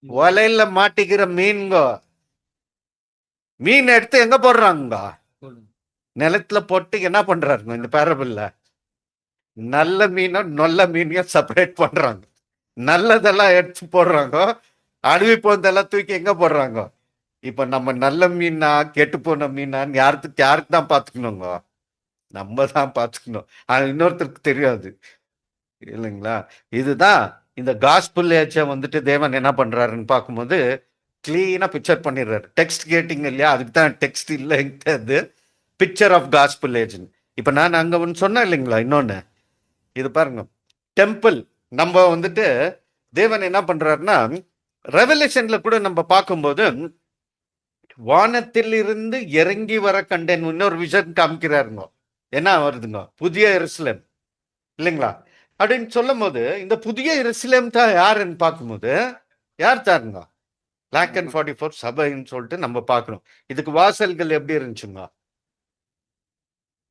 வலையில மாட்டிக்கிற மீன்க. மீன் எடுத்து எங்க போடுறாங்க, நிலத்துல போட்டு என்ன பண்றாருங்க இந்த பேரபிள்ல, நல்ல மீனும் நல்ல மீனையும் செப்பரேட் பண்றாங்க. நல்லதெல்லாம் எடுத்து போடுறாங்க, அழுவி போனதெல்லாம் தூக்கி எங்க போடுறாங்க. இப்ப நம்ம நல்ல மீனா கெட்டு போன மீனான்னு யாருக்கு தான் பாத்துக்கணுங்க, நம்ம தான் பாத்துக்கணும். இன்னொருத்தருக்கு தெரியாது இல்லைங்களா. இதுதான் இந்த காஸ்பல் ஏஜை வந்துட்டு தேவன் என்ன பண்றாருன்னு பார்க்கும்போது கிளீனா பிக்சர் பண்ணிடுறாரு. டெக்ஸ்ட் கேட்டிங்க இல்லையா, அதுக்கு தான் டெக்ஸ்ட் இல்லைங்கிறது பிக்சர் ஆஃப் காஸ்பல் ஏஜ். இப்ப நான் அங்க ஒன்று சொன்னேன் இல்லைங்களா, இன்னொன்னு இது பாருங்க, டெம்பிள். நம்ம வந்துட்டு தேவன் என்ன பண்றாருன்னா ரெவலேஷன்ல கூட நம்ம பார்க்கும்போது வானத்தில் இருந்து இறங்கி வர கண்டேன். இன்னொரு விஷன் காமிக்கிறாருங்க. என்ன வருதுங்க? புதிய எருசலேம் இல்லைங்களா? அப்படின்னு சொல்லும் போது இந்த புதிய எருசலேம் தான் யாருன்னு பார்க்கும்போது யார் தாருங்க? Black and 44 சபைன்னு சொல்லிட்டு நம்ம பார்க்கணும். இதுக்கு வாசல்கள் எப்படி இருந்துச்சுங்க?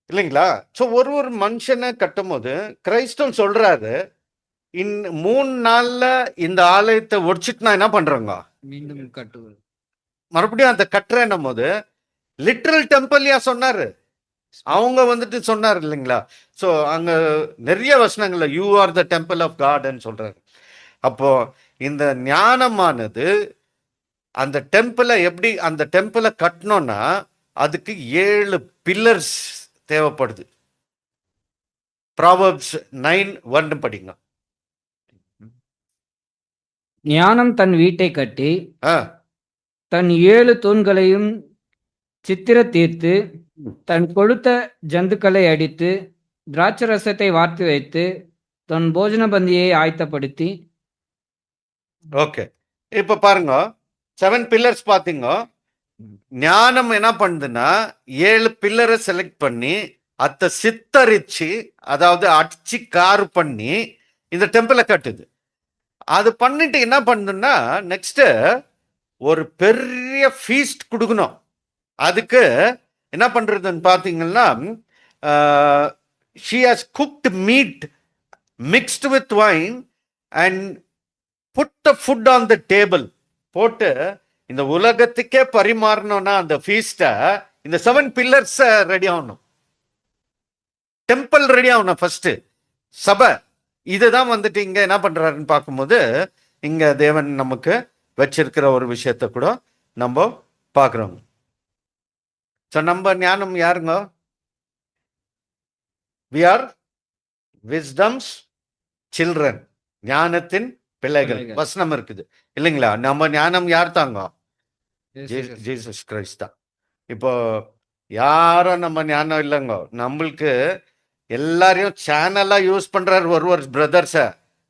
இல்லைங்களா? ஸோ ஒரு மனுஷனை கட்டும் போது கிறிஸ்தவன் சொல்றாரு, 3 நாள்ல இந்த ஆலயத்தை ஒடிச்சிட்டு நான் என்ன பண்றேங்க? மீண்டும் கட்டுவது. மறுபடியும் அந்த கட்டுறேன்னும் போது லிட்ரல் டெம்பிள்யா சொன்னாரு. அவங்க வந்துட்டு சொன்னார் இல்லைங்களா? ஸோ அங்க நிறைய வசனங்கள்ல you are the temple of காட்ன்னு சொல்றாரு. அப்போ இந்த ஞானமானது அந்த டெம்பிளை கட்டணும்னா அதுக்கு 7 பில்லர்ஸ் தேவைப்படுது. ப்ராவர்ப்ஸ் 9:1 படிங்க. ஞானம் தன் வீட்டை கட்டி ஆ, தன் 7 தூண்களையும் சித்திர தீர்த்து தன் கொழுத்த ஜந்துக்களை அடித்து திராட்சரசத்தை வார்த்து வைத்து தன் போஜன பந்தியை ஆயத்தப்படுத்தி. ஓகே. இப்ப பாருங்க 7 பில்லர்ஸ் பாத்தீங்க. ஞானம் என்ன பண்ணுதுன்னா 7 பில்லரை செலக்ட் பண்ணி அதை சித்தரிச்சு, அதாவது அடிச்சு கார் பண்ணி இந்த டெம்பிளை கட்டுது. அது பண்ணிட்டு என்ன பண்ணுதுன்னா நெக்ஸ்ட் ஒரு பெரிய ஃபீஸ்ட் கொடுக்கணும். அதுக்கு என்ன பண்றதுன்னு பாத்தீங்கன்னா she has cooked meat mixed with wine and put the food on the table. போட்டு இந்த உலகத்துக்கே பரிமாறணும்னா அந்த ஃபீஸ்ட இந்த 7 பில்லர்ஸ் ரெடி ஆகணும். டெம்பிள் ரெடி ஆகணும் ஃபர்ஸ்ட். சபை இதுதான் வந்துட்டு இங்க என்ன பண்றாருன்னு பார்க்கும்போது இங்க தேவன் நமக்கு வச்சிருக்கிற ஒரு விஷயத்த கூட நம்ம பார்க்கிறோம். ஸோ நம்ம ஞானம் யாருங்க? we are wisdom's children. ஞானத்தின் பிள்ளைகள் வசனம் இருக்குது இல்லைங்களா? நம்ம ஞானம் யார் தாங்க? ஜீசஸ் கிரைஸ்ட் தான். இப்போ யாரும் நம்ம ஞானம் இல்லைங்க. நம்மளுக்கு எல்லாரையும் சேனலா யூஸ் பண்றாரு ஒரு பிரதர்ஸ.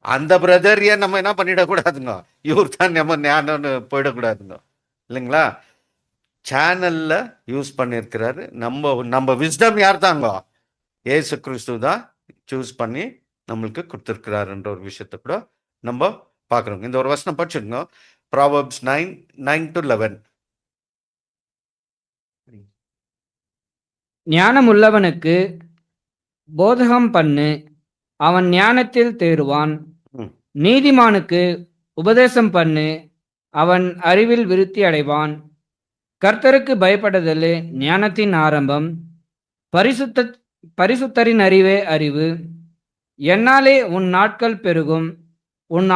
அந்த பிரதரையே நம்ம என்ன பண்ணிடக்கூடாதுங்க, இவர் தான் நம்ம ஞானம்னு போயிடக்கூடாதுங்க இல்லைங்களா? சேனல்ல யூஸ் பண்ணியிருக்கிறாரு. நம்ம விஸ்டம் யார் தாங்க? ஏசு கிறிஸ்து தான் சூஸ் பண்ணி நம்மளுக்கு கொடுத்துருக்கிறாருன்ற ஒரு விஷயத்த கூட நம்ம பார்க்குறோம். இந்த ஒரு வசனம் படிச்சுடுங்க. ப்ராவர்ப்ஸ் 9:9-11. ஞானம் உள்ளவனுக்கு போதகம் பண்ணு, அவன் ஞானத்தில் தேறுவான். ம். நீதிமானுக்கு உபதேசம் பண்ணு, அவன் அறிவில் விருத்தி அடைவான். கர்த்தருக்கு பயப்படுதலே ஞானத்தின் ஆரம்பம், பரிசுத்தரின் அறிவே அறிவு. என்னாலே உன் நாட்கள் பெருகும், உன்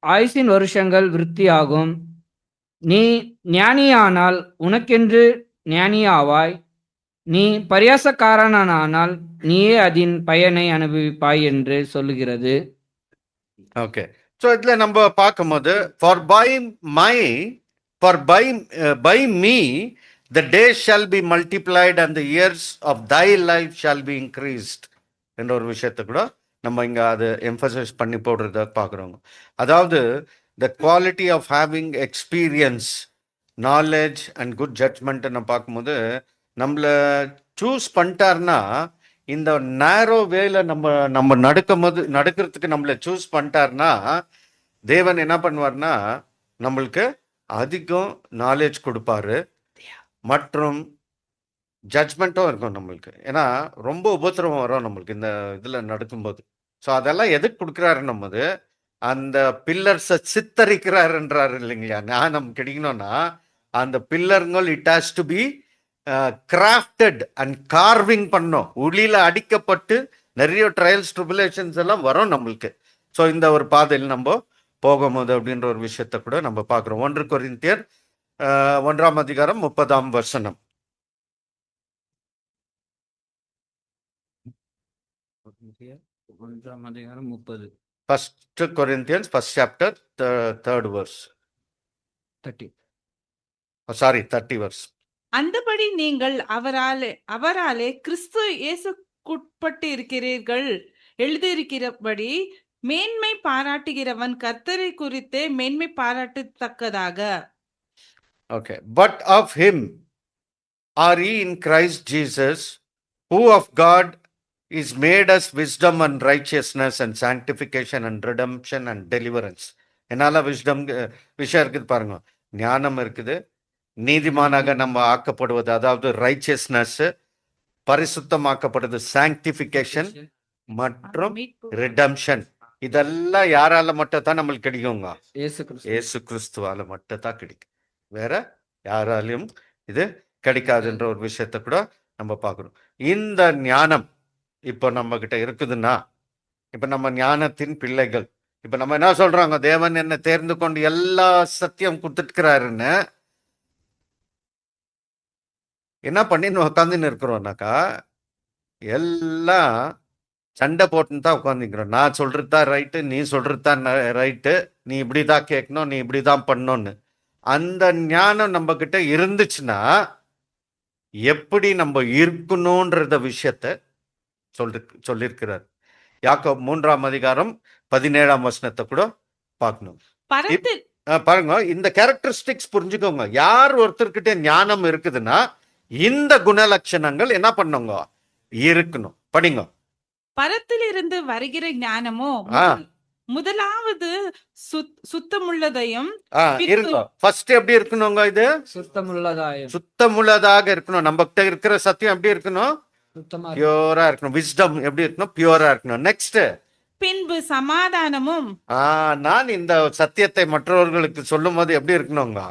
ஆயுசின் வருஷங்கள் விருத்தியாகும். நீ ஞானியானால் உனக்கென்று ஞானியாவாய், நீ பரியாசக்காரனானால் நீயே அதன் பயனை அனுபவிப்பாய் என்று சொல்லுகிறது. ஓகே. ஸோ இதில் நம்ம பார்க்கும்போது by me the days shall be multiplied and the years of thy life shall be increased என்ற ஒரு விஷயத்தை கூட நம்ம இங்கே அது எம்ஃபசைஸ் பண்ணி போடுறத பார்க்குறோங்க. அதாவது the quality of having experience, knowledge and good judgment நம்ம பார்க்கும்போது நம்மளை சூஸ் பண்ணிட்டாருன்னா இந்த நேரோ வேல நம்ம நடக்கிறதுக்கு நம்மளை சூஸ் பண்ணிட்டாருன்னா தேவன் என்ன பண்ணுவார்னா நம்மளுக்கு அதிகம் நாலேஜ் கொடுப்பாரு மற்றும் ஜட்ஜ்மெண்ட்டும் இருக்கும் நம்மளுக்கு. ஏன்னா ரொம்ப உபத்திரவம் வரும் நம்மளுக்கு இந்த இதில் நடக்கும்போது. ஸோ அதெல்லாம் எதுக்கு கொடுக்குறாருன்னும் போது அந்த பில்லர்ஸை சித்தரிக்கிறாருன்றாரு இல்லைங்களா? ஞானம் கிடைக்கணும்னா அந்த பில்லருங்கள் it has to be crafted and carving பண்ணோம். உளியில அடிக்கப்பட்டு நிறைய ட்ரையல்ஸ் ட்ரிபுலேஷன்ஸ் எல்லாம் வரும் நம்மளுக்கு. ஸோ இந்த ஒரு பாதையில் நம்ம போகும்போது அப்படின்ற ஒரு விஷயத்த கூட நம்ம பார்க்குறோம். 1 கொரிந்தியர் 1:30. 1:30. 1 Corinthians 1st chapter 3rd verse. 30 verse. அந்தபடி நீங்கள் அவராலே கிறிஸ்து இயேசுக்குட்பட்டு இருக்கிறீர்கள். எழுதியிருக்கிறபடி மேன்மை பாராட்டுகிறவன் கர்த்தரை குறித்தே மேன்மை பாராட்டத்தக்கதாக. Okay. But of him are ye in Christ Jesus, who of God is made us wisdom and righteousness and sanctification and redemption and deliverance. என்னால wisdom விஷயம் இருக்குது பாருங்க. ஞானம் இருக்குது, நீதிமானாக நம்ம ஆக்கப்படுவது, அதாவது ரைச்சியஸ்னஸ், பரிசுத்தமாக்கப்படுது சாங்டிஃபிகேஷன் மற்றும் மீட்பு. ரிடம்ஷன். இதெல்லாம் யாரால மட்டும் தான் நம்மளுக்கு கிடைக்குங்க? இயேசு கிறிஸ்து. இயேசு கிறிஸ்துவால மட்டும் தான் கிடைக்கும். வேற யாராலையும் இது கிடைக்காதுன்ற ஒரு விஷயத்த கூட நம்ம பார்க்கணும். இந்த ஞானம் இப்போ நம்ம கிட்ட இருக்குதுன்னா, இப்ப நம்ம ஞானத்தின் பிள்ளைகள். இப்ப நம்ம என்ன சொல்றாங்க? தேவன் என்ன தேர்ந்து கொண்டு எல்லா சத்தியம் கொடுத்துருக்கிறாருன்னு என்ன பண்ணின்னு உட்காந்துன்னு இருக்கிறோம்னாக்கா, எல்லாம் சண்டை போட்டுன்னு தான் உட்காந்துக்கிறோம். நான் சொல்றது தான் ரைட்டு, நீ சொல்றது தான் ரைட்டு, நீ இப்படிதான் கேட்கணும், நீ இப்படிதான் பண்ணணும்னு. அந்த ஞானம் நம்ம கிட்ட இருந்துச்சுன்னா எப்படி நம்ம இருக்கணும்ன்றத விஷயத்த சொல்லியிருக்கிறார். யாக்கோபு 3ஆம் அதிகாரம் 17ஆம் வசனத்தை கூட பார்க்கணும். பரத்தில் பாருங்க, இந்த கேரக்டரிஸ்டிக்ஸ் புரிஞ்சுக்கோங்க. யார் ஒருத்தர்கிட்ட ஞானம் இருக்குதுன்னா இந்த குணலட்சணங்கள் என்ன பண்ணுங்க இருக்கணும். படிங்க. பரத்திலிருந்து வருகிற ஞானமோ ஆ. முதலாவது சுத்தமுள்ளதையும் இருங்க. ஃபர்ஸ்ட் எப்படி இருக்கணுங்க? இது சுத்தமுள்ளதாயும். சுத்தமுள்ளதாக இருக்கணும். நம்ம கிட்ட இருக்கிற சத்தியம் எப்படி இருக்கணும்? சுத்தமா பியூரா இருக்கணும். விஸ்டம் எப்படி இருக்கணும்? பியூரா இருக்கணும். நெக்ஸ்ட், பின்பு சமாதானமும். நான் இந்த சத்தியத்தை மற்றவர்களுக்கு சொல்லும் போது எப்படி இருக்கணுங்க?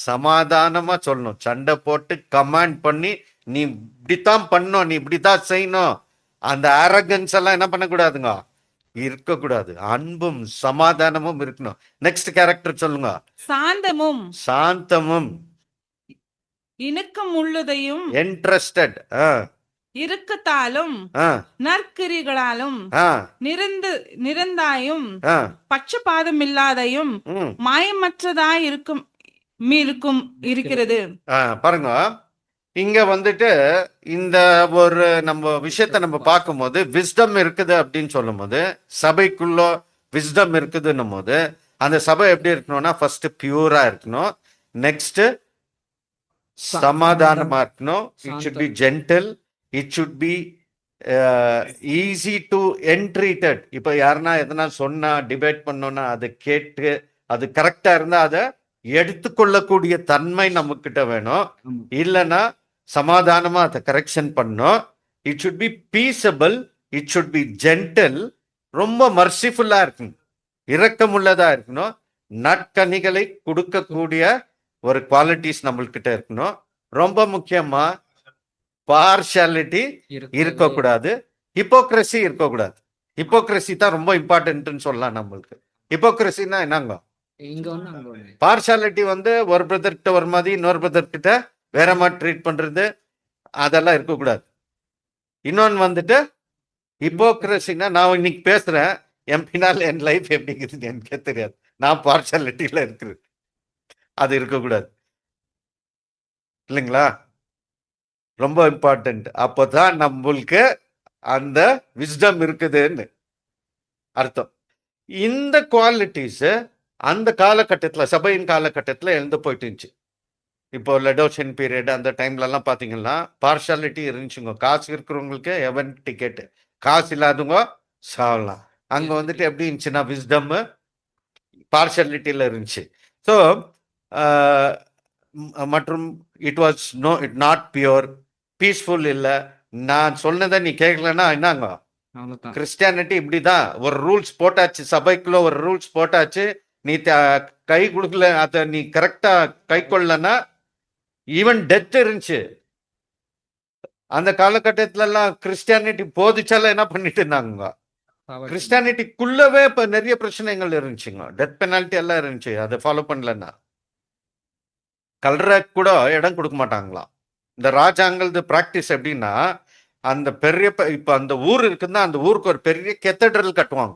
சமாதானமா சொல்லணும். சண்டை போட்டு கமாண்ட் பண்ணி நீ இப்படித்தான் பண்ணணும், நீ இப்படித்தான் செய்யணும், அந்த அரகன்ஸ் எல்லாம் என்ன பண்ணக்கூடாதுங்க? இருக்கக்கூடாது. அன்பும் சமாதானமும் இருக்கணும். நெக்ஸ்ட் கேரக்டர் சொல்லுங்க. சாந்தமும். சாந்தமும். இணக்கம் உள்ளதையும். இன்ட்ரஸ்டட். இறுக்கத்தாலும் நற்கிரிகளாலும் நிறந்தாயும் பட்சபாதம் இல்லாதையும் மாயமற்றதாய் இருக்கிறது. பாருங்க, இங்க வந்துட்டு இந்த ஒரு நம்ம விஷயத்த நம்ம பார்க்கும்போது விஸ்டம் இருக்குது அப்படின்னு சொல்லும் போது, சபைக்குள்ள விஸ்டம் இருக்குதுன்னும் போது அந்த சபை எப்படி இருக்கணும்னா ஃபர்ஸ்ட் பியூரா இருக்கணும். நெக்ஸ்ட் சமாதானமா இருக்கணும். It should be gentle, it should be easy to entreated. இப்போ யாருன்னா எதனா சொன்னா டிபேட் பண்ணோம்னா அதை கேட்டு அது கரெக்டா இருந்தா அதை எடுத்துக்கொள்ளக்கூடிய தன்மை நம்ம கிட்ட வேணும். இல்லைன்னா சமாதானமா அதை கரெக்ஷன் பண்ணும். It should B peaceably, it should be gentle, ரொம்ப மர்சிஃபுல்லா இருக்கணும், இரக்கமுள்ளதா இருக்கணும், நற்கனிகளை கொடுக்கக்கூடிய ஒரு குவாலிட்டிஸ் நம்மள்கிட்ட இருக்கணும். ரொம்ப முக்கியமா பார்ஷாலிட்டி இருக்கக்கூடாது, ஹிப்போக்ரஸி இருக்கக்கூடாது. ஹிப்போக்ரஸி தான் ரொம்ப இம்பார்ட்டன்ட்னு சொல்லலாம் நம்மளுக்கு. ஹிப்போக்ரஸின்னா என்னங்க? பார்ஷாலிட்டி வந்து ஒரு பிரதர் கிட்ட ஒரு மாதிரி, இன்னொரு பிரதர் கிட்ட வேற மாதிரி ட்ரீட் பண்றது, அதெல்லாம் இருக்கக்கூடாது. இன்னொன்னு வந்துட்டு ஹிப்போக்ரஸின்னா, நான் இன்னைக்கு பேசுறேன், என் பின்னால் என் லைஃப் எப்படி இருக்குதுன்னு எனக்கே தெரியாது, நான் பார்ஷாலிட்டியில இருக்கிறது, அது இருக்கக்கூடாது இல்லைங்களா? ரொம்ப இம்பார்ட்டன்ட். அப்போதான் நம்மளுக்கு அந்த விஸ்டம் இருக்குதுன்னு அர்த்தம். இந்த குவாலிட்டிஸ் அந்த காலகட்டத்தில், சபையின் காலகட்டத்தில் எழுந்து போயிட்டு இருந்துச்சு. இப்போ லெடோஷன் பீரியட் அந்த டைம்ல எல்லாம் பாத்தீங்கன்னா பார்ஷாலிட்டி இருந்துச்சுங்க. காசு இருக்கிறவங்களுக்கு எவன் டிக்கெட், காசு இல்லாதவங்க சாவலாம். அங்க வந்துட்டு எப்படி இருந்துச்சுன்னா விஸ்டம் பார்ஷாலிட்டியில இருந்துச்சு. ஸோ மற்றும் it was not pure, peaceful இல்லை. நான் சொன்னதை நீ கேட்கலன்னா என்னங்க? கிறிஸ்டியானிட்டி இப்படிதான். ஒரு ரூல்ஸ் போட்டாச்சு, சபைக்குள்ள ஒரு ரூல்ஸ் போட்டாச்சு, நீ கை கொடுக்கல, அதை நீ கரெக்டா கை கொள்ளனா ஈவன் டெத் இருந்துச்சு. அந்த காலகட்டத்துல எல்லாம் கிறிஸ்டியானிட்டி போதிச்சால என்ன பண்ணிட்டு இருந்தாங்க? கிறிஸ்டியானிட்டிக்குள்ளவே இப்ப நிறைய பிரச்சனைகள் இருந்துச்சுங்க. டெத் பெனால்ட்டி எல்லாம் இருந்துச்சு. அதை ஃபாலோ பண்ணலன்னா கல்ற கூட இடம் கொடுக்க மாட்டாங்களாம். இந்த ராஜாங்களது பிராக்டிஸ் எப்படின்னா, அந்த பெரிய இப்ப அந்த ஊர் இருக்குன்னா அந்த ஊருக்கு ஒரு பெரிய கெத்தட்ரல் கட்டுவாங்க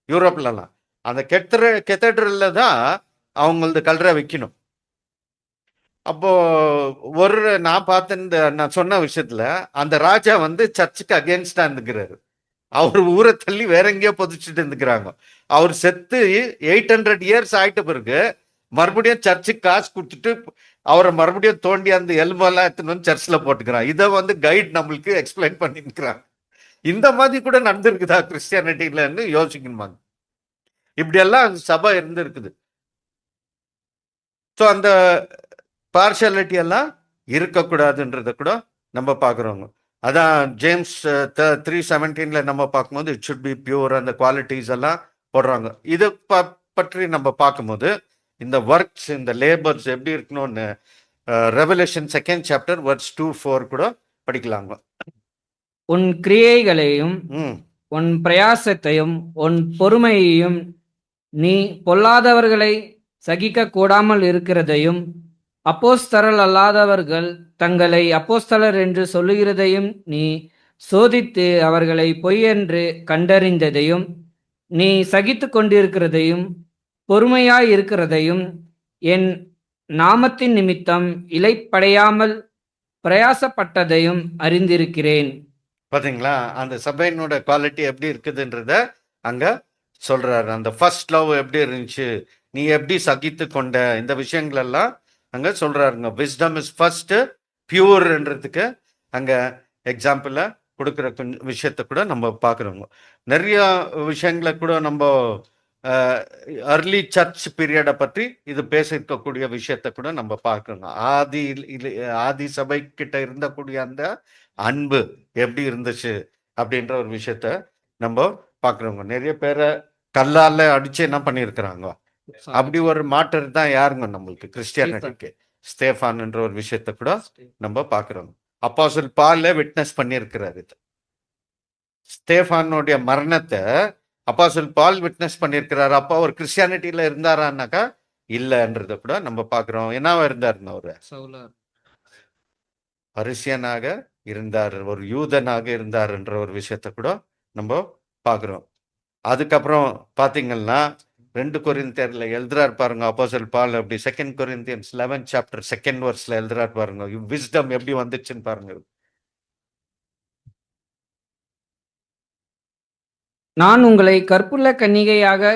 யூரோப்லலாம். அந்த கெத்தட்ரல்ல தான் அவங்களது கல்ற வைக்கணும். அப்போ நான் பார்த்த நான் சொன்ன விஷயத்துல அந்த ராஜா வந்து சர்ச்சுக்கு அகேன்ஸ்டா இருந்துக்கிறாரு. அவர் ஊரை தள்ளி வேற எங்கேயோ புதைச்சிட்டு இருந்துக்கிறாங்க. அவர் செத்து 800 இயர்ஸ் ஆயிட்ட பிறகு மறுபடியும் சர்ச்சுக்கு காசு கொடுத்துட்டு அவரை மறுபடியும் தோண்டி அந்த எலும்பெல்லாம் எடுத்துன்னு வந்து சர்ச்சில் போட்டுக்கிறான். இதை வந்து கைட் நம்மளுக்கு எக்ஸ்பிளைன் பண்ணிருக்கிறாங்க. இந்த மாதிரி கூட நடந்திருக்குதா கிறிஸ்டியானிட்டிலன்னு யோசிக்கணுமாங்க. இப்படியெல்லாம் சபை இருந்திருக்குது. ஸோ அந்த பார்ஷாலிட்டி எல்லாம் இருக்கக்கூடாதுன்றத கூட நம்ம பார்க்குறோங்க. அதான் ஜேம்ஸ் 3:17 நம்ம பார்க்கும்போது இட் ஷுட் பி பியூர், அந்த குவாலிட்டிஸ் எல்லாம் போடுறாங்க. இதை பற்றி நம்ம பார்க்கும்போது இந்த ஒர்க்ஸ், இந்த லேபர்ஸ் எப்படி இருக்கணும்னு ரெவலேஷன் 2nd chapter verse 2-4 கூட படிக்கலாங்க. உன் கிரியைகளையும் உன் பிரயாசத்தையும் உன் பொறுமையையும் நீ பொல்லாதவர்களை சகிக்க கூடாமல் இருக்கிறதையும் அப்போஸ்தலர் அல்லாதவர்கள் தங்களை அப்போஸ்தலர் என்று சொல்லுகிறதையும் நீ சோதித்து அவர்களை பொய்யென்று கண்டறிந்ததையும் நீ சகித்து கொண்டிருக்கிறதையும் பொறுமையாய் இருக்கிறதையும் என் நாமத்தின் நிமித்தம் இலைப்படையாமல் பிரயாசப்பட்டதையும் அறிந்திருக்கிறேன். பாத்தீங்களா, அந்த சபையினோட குவாலிட்டி எப்படி இருக்குதுன்றத அங்க சொல்றாரு. அந்த ஃபர்ஸ்ட் லவ் எப்படி இருந்துச்சு, நீ எப்படி சகித்து கொண்ட, இந்த விஷயங்கள் எல்லாம் அங்க சொல்றாருங்க. விஸ்டம் இஸ் ஃபர்ஸ்ட் பியூர்ன்றதுக்கு அங்க எக்ஸாம்பிள கொடுக்குற விஷயத்த கூட நம்ம பார்க்குறோங்க. நிறைய விஷயங்களை கூட நம்ம அர்லி சர்ச் பீரியடை பற்றி இது பேசியிருக்கக்கூடிய விஷயத்த கூட நம்ம பார்க்கணும். ஆதி சபை கிட்ட இருந்தக்கூடிய அந்த அன்பு எப்படி இருந்துச்சு அப்படின்ற ஒரு விஷயத்த நம்ம பார்க்குறோங்க. நிறைய பேரை கல்லால அடிச்சு என்ன பண்ணியிருக்கிறாங்க. அப்படி ஒரு மாற்றம் தான் யாருங்க நம்மளுக்கு கிறிஸ்டியானிட்டிக்கு? ஸ்தேஃபான் என்ற ஒரு விஷயத்த கூட நம்ம பார்க்குறோங்க. அப்போஸ்தலர் பால் விட்னஸ் பண்ணியிருக்கிறாரு. ஸ்தேஃபானுடைய மரணத்தை அப்போஸ்தலர் பால் விட்னஸ் பண்ணியிருக்கிறாரு. அப்போ அவர் கிறிஸ்டியானிட்டியில இருந்தாரான்னாக்கா இல்லைன்றத கூட நம்ம பார்க்குறோம். என்னவா இருந்தாருன்னு அவரு பரிசியனாக இருந்தார், ஒரு யூதனாக இருந்தாருன்ற ஒரு விஷயத்த கூட நம்ம பார்க்குறோம். அதுக்கப்புறம் பார்த்தீங்கன்னா 2 கொரிந்தியர்ல எழுதுறாரு பாருங்க அப்போஸ்தலர் பால். அப்படி 2 Corinthians 11th chapter 2nd verse எழுதுறாரு பாருங்க. விஸ்டம் எப்படி வந்துச்சுன்னு பாருங்க. நான் உங்களை கற்புள்ள கன்னிகையாக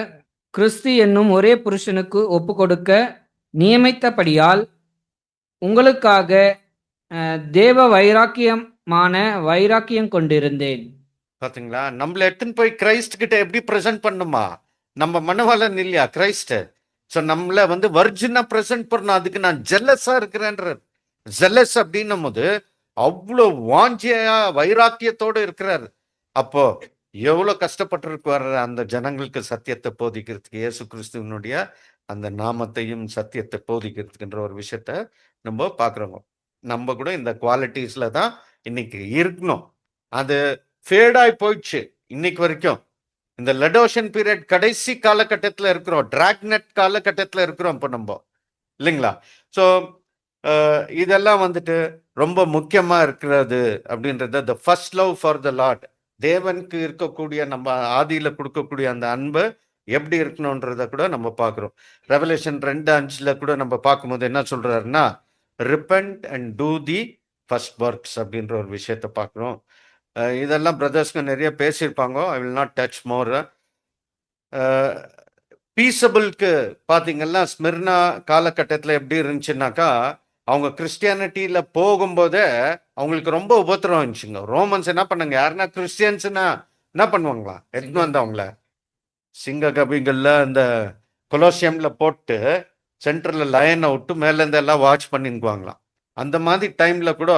கிறிஸ்து என்னும் ஒரே புருஷனுக்கு ஒப்பு கொடுக்க நியமித்தபடியால் உங்களுக்காக தேவ வைராக்கியமான வைராக்கியம் கொண்டிருந்தேன். பாத்தீங்களா, நம்மள எடுத்துன்னு போய் கிரைஸ்ட் கிட்ட எப்படி பிரசன்ட் பண்ணுமா? நம்ம மனவாளன் இல்லையா கிரைஸ்ட்? ஸோ நம்மள வந்து வர்ஜினா பிரசன்ட் பண்ணணும். அதுக்கு நான் ஜெல்லஸா இருக்கிறேன்ற. ஜெல்லஸ் அப்படின்னும் போது அவ்வளோ வாஞ்சியா வைராக்கியத்தோடு இருக்கிறார். அப்போ எவ்வளோ கஷ்டப்பட்டிருக்குவார் அந்த ஜனங்களுக்கு சத்தியத்தை போதிக்கிறதுக்கு, இயேசு கிறிஸ்துவனுடைய அந்த நாமத்தையும் சத்தியத்தை போதிக்கிறதுக்குன்ற ஒரு விஷயத்த நம்ம பார்க்குறோங்க. நம்ம கூட இந்த குவாலிட்டிஸ்ல தான் இன்னைக்கு இருக்கணும். அது ஃபேடாய் போயிடுச்சு இன்னைக்கு வரைக்கும். இந்த லெடோஷன் பீரியட் கடைசி காலகட்டத்தில் இருக்கிறோம், டிராக்நெட் காலகட்டத்தில் இருக்கிறோம் இப்போ நம்ம, இல்லைங்களா? ஸோ இதெல்லாம் வந்துட்டு ரொம்ப முக்கியமா இருக்கிறது அப்படின்றது the first love for the Lord. தேவனுக்கு இருக்கக்கூடிய நம்ம ஆதியில கொடுக்கக்கூடிய அந்த அன்பு எப்படி இருக்கணும்ன்றத கூட நம்ம பார்க்குறோம். ரெவலேஷன் 2:5 கூட நம்ம பார்க்கும்போது என்ன சொல்றாருன்னா, repent and do the first works அப்படின்ற ஒரு விஷயத்த பார்க்குறோம். இதெல்லாம் பிரதர்ஸ்க்கு நிறைய பேசியிருப்பாங்க. I will not touch more. பீசபிள்க்கு பார்த்தீங்கன்னா ஸ்மிர்னா காலகட்டத்தில் எப்படி இருந்துச்சுன்னாக்கா, அவங்க கிறிஸ்டியானிட்டியில போகும்போதே அவங்களுக்கு ரொம்ப உபத்திரம் இருந்துச்சுங்க. ரோமன்ஸ் என்ன பண்ணாங்க, யாருன்னா கிறிஸ்டியன்ஸ்னா என்ன பண்ணுவாங்களா, எடுத்துன்னு வந்தவங்கள சிங்க கபிகள்ல இந்த கொலோசியம்ல போட்டு சென்டர்ல லயனை விட்டு மேலேருந்து எல்லாம் வாட்ச் பண்ணிக்குவாங்களாம். அந்த மாதிரி டைம்ல கூட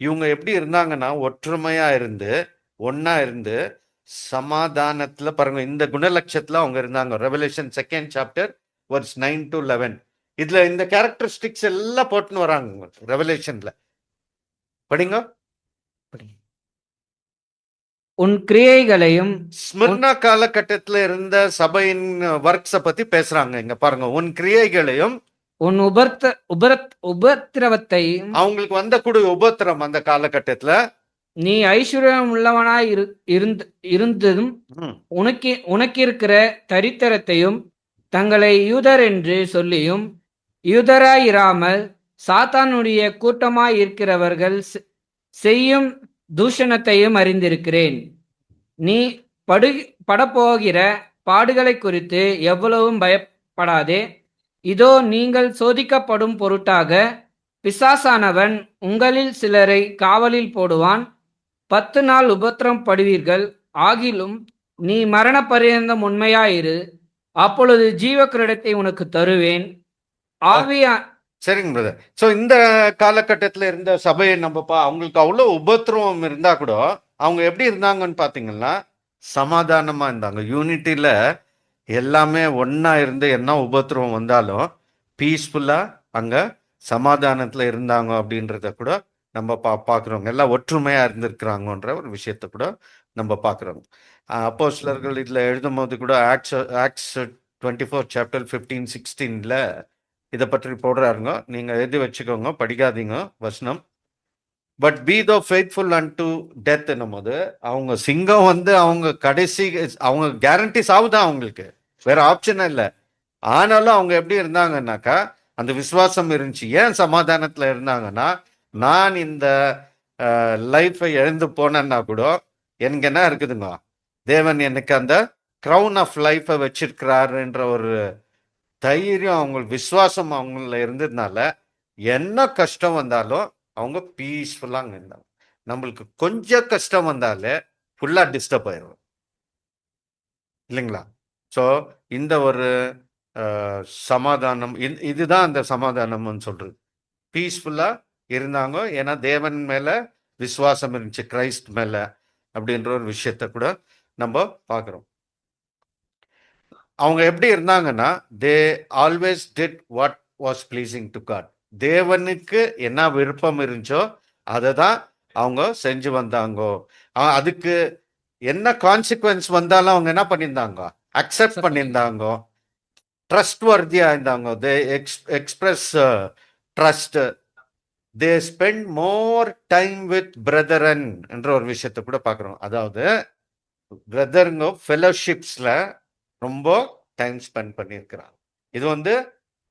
இவங்க எப்படி இருந்தாங்கன்னா ஒற்றுமையா இருந்து ஒன்னா இருந்து சமாதானத்துல பாருங்க, இந்த குணலட்சத்துல அவங்க இருந்தாங்க. ரெவலேஷன் 2nd chapter verse 9-11 இதுல இந்த கேரக்டரிஸ்டிக்ஸ் எல்லாம் போட்டுன்னு வராங்க ரெவலேஷன்ல. படிங்க. உன் கிரியைகளையும் ஸ்மிர்னா காலகட்டத்துல இருந்த சபையின் ஒர்க்ஸ பத்தி பேசுறாங்க இங்க பாருங்க. உன் கிரியைகளையும் உன் உபத்திரவத்தையும், அவங்களுக்கு வந்த கூட உபத்திரம் அந்த காலகட்டத்துல, நீ ஐஸ்வர்யம் உள்ளவனாய் இருந்ததும் உனக்கிருக்கிற தரித்திரத்தையும் தங்களை யூதர் என்று சொல்லியும் யூதராயிராமல் சாத்தானுடைய கூட்டமாய் இருக்கிறவர்கள் செய்யும் தூஷணத்தையும் அறிந்திருக்கிறேன். நீ படப்போகிற பாடுகளை குறித்து எவ்வளவும் பயப்படாதே. இதோ நீங்கள் சோதிக்கப்படும் பொருட்டாக பிசாசானவன் உங்களில் சிலரை காவலில் போடுவான். 10 நாள் உபத்திரம் படுவீர்கள். ஆகிலும் நீ மரண பரியந்தம் உண்மையாயிரு, அப்பொழுது ஜீவ கிரீடத்தை உனக்கு தருவேன். ஆவியா சரிங்க பிரதர். ஸோ இந்த காலகட்டத்தில் இருந்த சபையை நம்ம அவங்களுக்கு அவ்வளோ உபத்திரவம் இருந்தா கூட அவங்க எப்படி இருந்தாங்கன்னு பார்த்தீங்கன்னா சமாதானமா இருந்தாங்க. யூனிட்டியில எல்லாமே ஒண்ணா இருந்து என்ன உபத்திரவம் வந்தாலும் பீஸ்ஃபுல்லா அங்க சமாதானத்துல இருந்தாங்க அப்படின்றத கூட நம்ம பார்க்குறோங்க. எல்லாம் ஒற்றுமையா இருந்திருக்கிறாங்கன்ற ஒரு விஷயத்த கூட நம்ம பார்க்குறோங்க. அப்போஸ்தலர்கள் இதுல எழுதும் போது கூட ஆக்ட்ஸ் 24 சாப்டர் 15-16 இதை பற்றி போடுறாருங்க. நீங்க எழுதி வச்சுக்கோங்க, படிக்காதீங்க வசனம். பட் பி தோ ஃபெய்த்ஃபுல் அன்டு டெத் என்னும் போது அவங்க சிங்கம் வந்து அவங்க கடைசி அவங்க கேரண்டி சாவுதான் அவங்களுக்கு, வேற ஆப்ஷன் இல்லை. ஆனாலும் அவங்க எப்படி இருந்தாங்கன்னாக்கா அந்த விசுவாசம் இருந்துச்சு. ஏன் சமாதானத்துல இருந்தாங்கன்னா, நான் இந்த லைஃபை எழுந்து போனேன்னா கூட எனக்கு என்ன இருக்குதுங்க, தேவன் எனக்கு அந்த க்ரௌன் ஆஃப் லைஃபை வச்சிருக்கிறாருன்ற ஒரு தைரியம், அவங்க விசுவாசம் அவங்கள இருந்ததுனால என்ன கஷ்டம் வந்தாலும் அவங்க பீஸ்ஃபுல்லாக இருந்தாங்க. நம்மளுக்கு கொஞ்சம் கஷ்டம் வந்தாலே ஃபுல்லாக டிஸ்டர்ப் ஆயிடும் இல்லைங்களா? ஸோ இந்த ஒரு சமாதானம், இதுதான் அந்த சமாதானம்னு சொல்றது. பீஸ்ஃபுல்லாக இருந்தாங்க, ஏன்னா தேவன் மேலே விசுவாசம் இருந்துச்சு, கிரைஸ்ட் மேலே அப்படின்ற ஒரு விஷயத்த கூட நம்ம பார்க்குறோம். அவங்க எப்படி இருந்தாங்கன்னா, they always did what was pleasing to god. தேவனுக்கு என்ன விருப்பம் இருந்துச்சோ அதை தான் அவங்க செஞ்சு வந்தாங்க. அதுக்கு என்ன கான்சிக்வன்ஸ் வந்தாலும் அவங்க என்ன பண்ணியிருந்தாங்க, அக்செப்ட் பண்ணியிருந்தாங்க. ட்ரஸ்ட் வர்தியா இருந்தாங்க. They express trust. They spend more time with brethren என்ற ஒரு விஷயத்த கூட பார்க்குறோம். அதாவது பிரதருங்க ஃபெலோஷிப்ஸ்ல ரொம்ப டைம் ஸ்பெண்ட் பண்ணியிருக்கிறாங்க. இது வந்து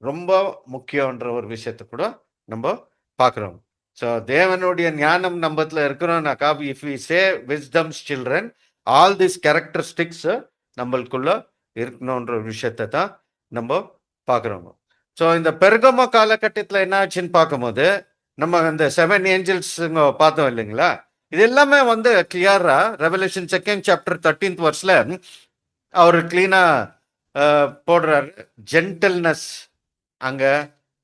ரொம்ப முக்கியன்ற ஒரு விஷயத்த கூட நம்ம பார்க்குறோம். ஸோ தேவனுடைய ஞானம் நம்மத்துல இருக்கிறோம்னாக்கா, if we say wisdom's children, all this characteristics நம்மளுக்குள்ள இருக்கணுன்ற ஒரு விஷயத்தை தான் நம்ம பார்க்குறோம். ஸோ இந்த பெர்கமோ காலகட்டத்தில் என்ன ஆச்சுன்னு பார்க்கும்போது, நம்ம இந்த 7 ஏஞ்சல்ஸ் பார்த்தோம் இல்லைங்களா, இது எல்லாமே வந்து கிளியரா ரெவலேஷன் 2nd சாப்டர் 13th வெர்ஸ்ல அவர் கிளீனா போடுறாரு. ஜென்டில்னஸ் அங்க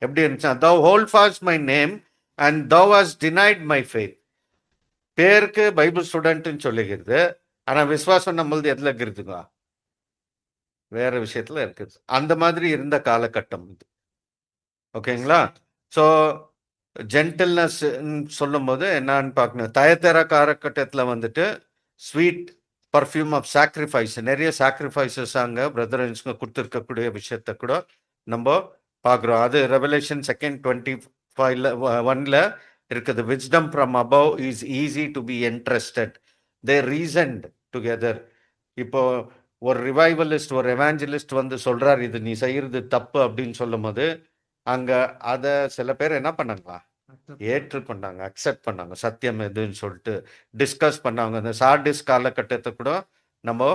எப்படி இருந்துச்சு, thou hold fast my name and thou hast denied my faith. பேருக்கு பைபிள் ஸ்டூடெண்ட்னு சொல்லிக்கிறது, ஆனா விசுவாசம் நம்மளது எதுல இருக்குதுங்க, வேற விஷயத்துல இருக்குது. அந்த மாதிரி இருந்த காலகட்டம் இது. ஓகேங்களா? ஸோ ஜென்டில்னஸ் சொல்லும் போது என்னன்னு பார்க்கணும். தயத்தர காலகட்டத்தில் வந்துட்டு ஸ்வீட் பர்ஃப்யூம் ஆஃப் சாக்ரிஃபைஸ், நிறைய சாக்ரிஃபைசஸ் அங்கே பிரதரன்ஸ்ங்க கொடுத்துருக்கக்கூடிய விஷயத்த கூட நம்ம பார்க்குறோம். அது ரெவலேஷன் 2nd 25:1 இருக்குது. Wisdom from above is easy to be interested, they recent together. இப்போ ஒரு ரிவைவலிஸ்ட், ஒரு எவாஞ்சலிஸ்ட் வந்து சொல்றாரு, இது நீ செய்யறது தப்பு அப்படின்னு சொல்லும் போது அங்க அதை சில பேர் என்ன பண்ணாங்களா, ஏற்றுக்கொண்டாங்க, அக்செப்ட் பண்ணாங்க. சத்தியம் எதுன்னு சொல்லிட்டு டிஸ்கஸ் பண்ணாங்க. அந்த சார்டிஸ் காலகட்டத்தை கூட நம்ம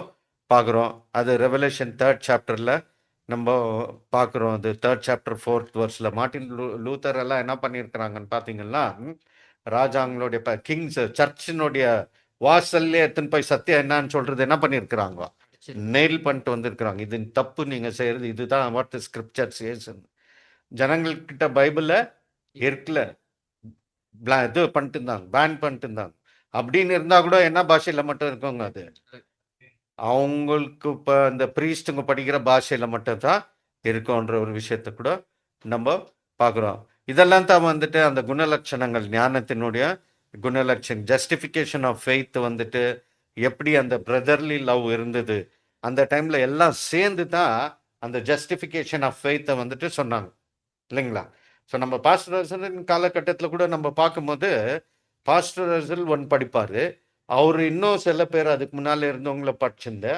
பார்க்குறோம். அது ரெவலேஷன் 3rd சாப்டர்ல நம்ம பார்க்குறோம். அது 3rd chapter 4th வெர்ஸ்ல Martin Luther எல்லாம் என்ன பண்ணியிருக்கிறாங்கன்னு பார்த்தீங்கன்னா, ராஜாங்களுடைய கிங்ஸ் சர்ச்சினுடைய வாசல்ல எடுத்துன்னு போய் சத்தியம் என்னன்னு சொல்றது என்ன பண்ணியிருக்கிறாங்க, நெயில் பண்ணிட்டு வந்திருக்கிறாங்க. இது தப்பு நீங்க செய்யறது, இதுதான் வாட் ஸ்கிரிப்சர் சேஸ். ஜனங்கள்கிட்ட பைபிள்ல இருக்கல, இது பண்ணிட்டு இருந்தாங்க, பேன் பண்ணிட்டு இருந்தாங்க. அப்படின்னு இருந்தா கூட என்ன பாஷையில மட்டும் இருக்குங்க, அது அவங்களுக்கு இப்போ இந்த பிரீஸ்டுங்க படிக்கிற பாஷையில மட்டும் தான் இருக்கும்ன்ற ஒரு விஷயத்த கூட நம்ம பார்க்குறோம். இதெல்லாம் தான் வந்துட்டு அந்த குணலட்சணங்கள், ஞானத்தினுடைய குணலட்சணம், ஜஸ்டிஃபிகேஷன் ஆஃப் ஃபெய்த் வந்துட்டு எப்படி அந்த பிரதர்லி லவ் இருந்தது அந்த டைம்ல எல்லாம் சேர்ந்து தான் அந்த ஜஸ்டிஃபிகேஷன் ஆஃப் ஃபெய்த்தை வந்துட்டு சொன்னாங்க இல்லைங்களா? ஸோ நம்ம பாஸ்டர் ரசலின் காலகட்டத்தில் கூட நம்ம பார்க்கும்போது பாஸ்டர் ரசல் ஒன்று படிப்பார், அவர் இன்னும் சில பேர் அதுக்கு முன்னால் இருந்தவங்கள படிச்சிருந்த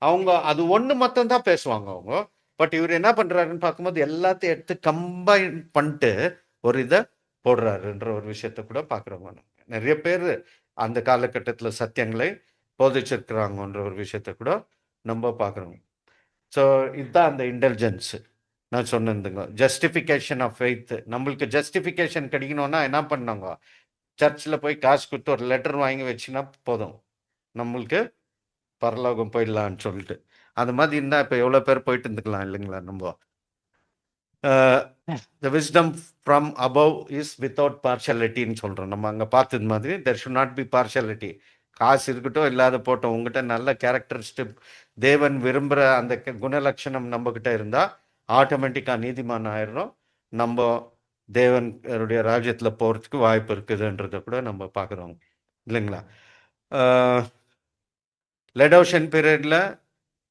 அவங்க அது ஒன்று மட்டும் தான் பேசுவாங்க அவங்க. பட் இவர் என்ன பண்ணுறாருன்னு பார்க்கும்போது எல்லாத்தையும் எடுத்து கம்பைன் பண்ணிட்டு ஒரு இதை போடுறாருன்ற ஒரு விஷயத்த கூட பார்க்குறவங்க. நிறைய பேர் அந்த காலகட்டத்தில் சத்தியங்களை போதிச்சிருக்கிறாங்கன்ற ஒரு விஷயத்த கூட நம்ம பார்க்குறோம். ஸோ இதுதான் அந்த இன்டெலிஜென்ஸு. நான் சொன்னதுங்க ஜஸ்டிஃபிகேஷன் ஆஃப் ஃபெய்த். நம்மளுக்கு ஜஸ்டிஃபிகேஷன் கிடைக்கணும்னா என்ன பண்ணாங்க? சர்ச்சில் போய் காசு கொடுத்து ஒரு லெட்டர் வாங்கி வச்சுன்னா போதும், நம்மளுக்கு பரலோகம் போயிடலான்னு சொல்லிட்டு. அது மாதிரி இருந்தால் இப்போ எவ்வளோ பேர் போயிட்டு இருந்துக்கலாம் இல்லைங்களா? நம்ம the wisdom from above is without பார்ஷாலிட்டின்னு சொல்கிறோம். நம்ம அங்கே பார்த்தது மாதிரி there should not be partiality. காசு இருக்கட்டும் இல்லாத போட்டோம், உங்ககிட்ட நல்ல கேரக்டரிஸ்டிக் தேவன் விரும்புகிற அந்த குணலட்சணம் நம்மக்கிட்ட இருந்தால் ஆட்டோமேட்டிக்காக நீதிமான் ஆயிடுறோம். நம்ம தேவனுடைய ராஜ்யத்தில் போகிறதுக்கு வாய்ப்பு இருக்குதுன்றதை கூட நம்ம பார்க்குறோம் இல்லைங்களா? லெடோஷன் பீரியடில்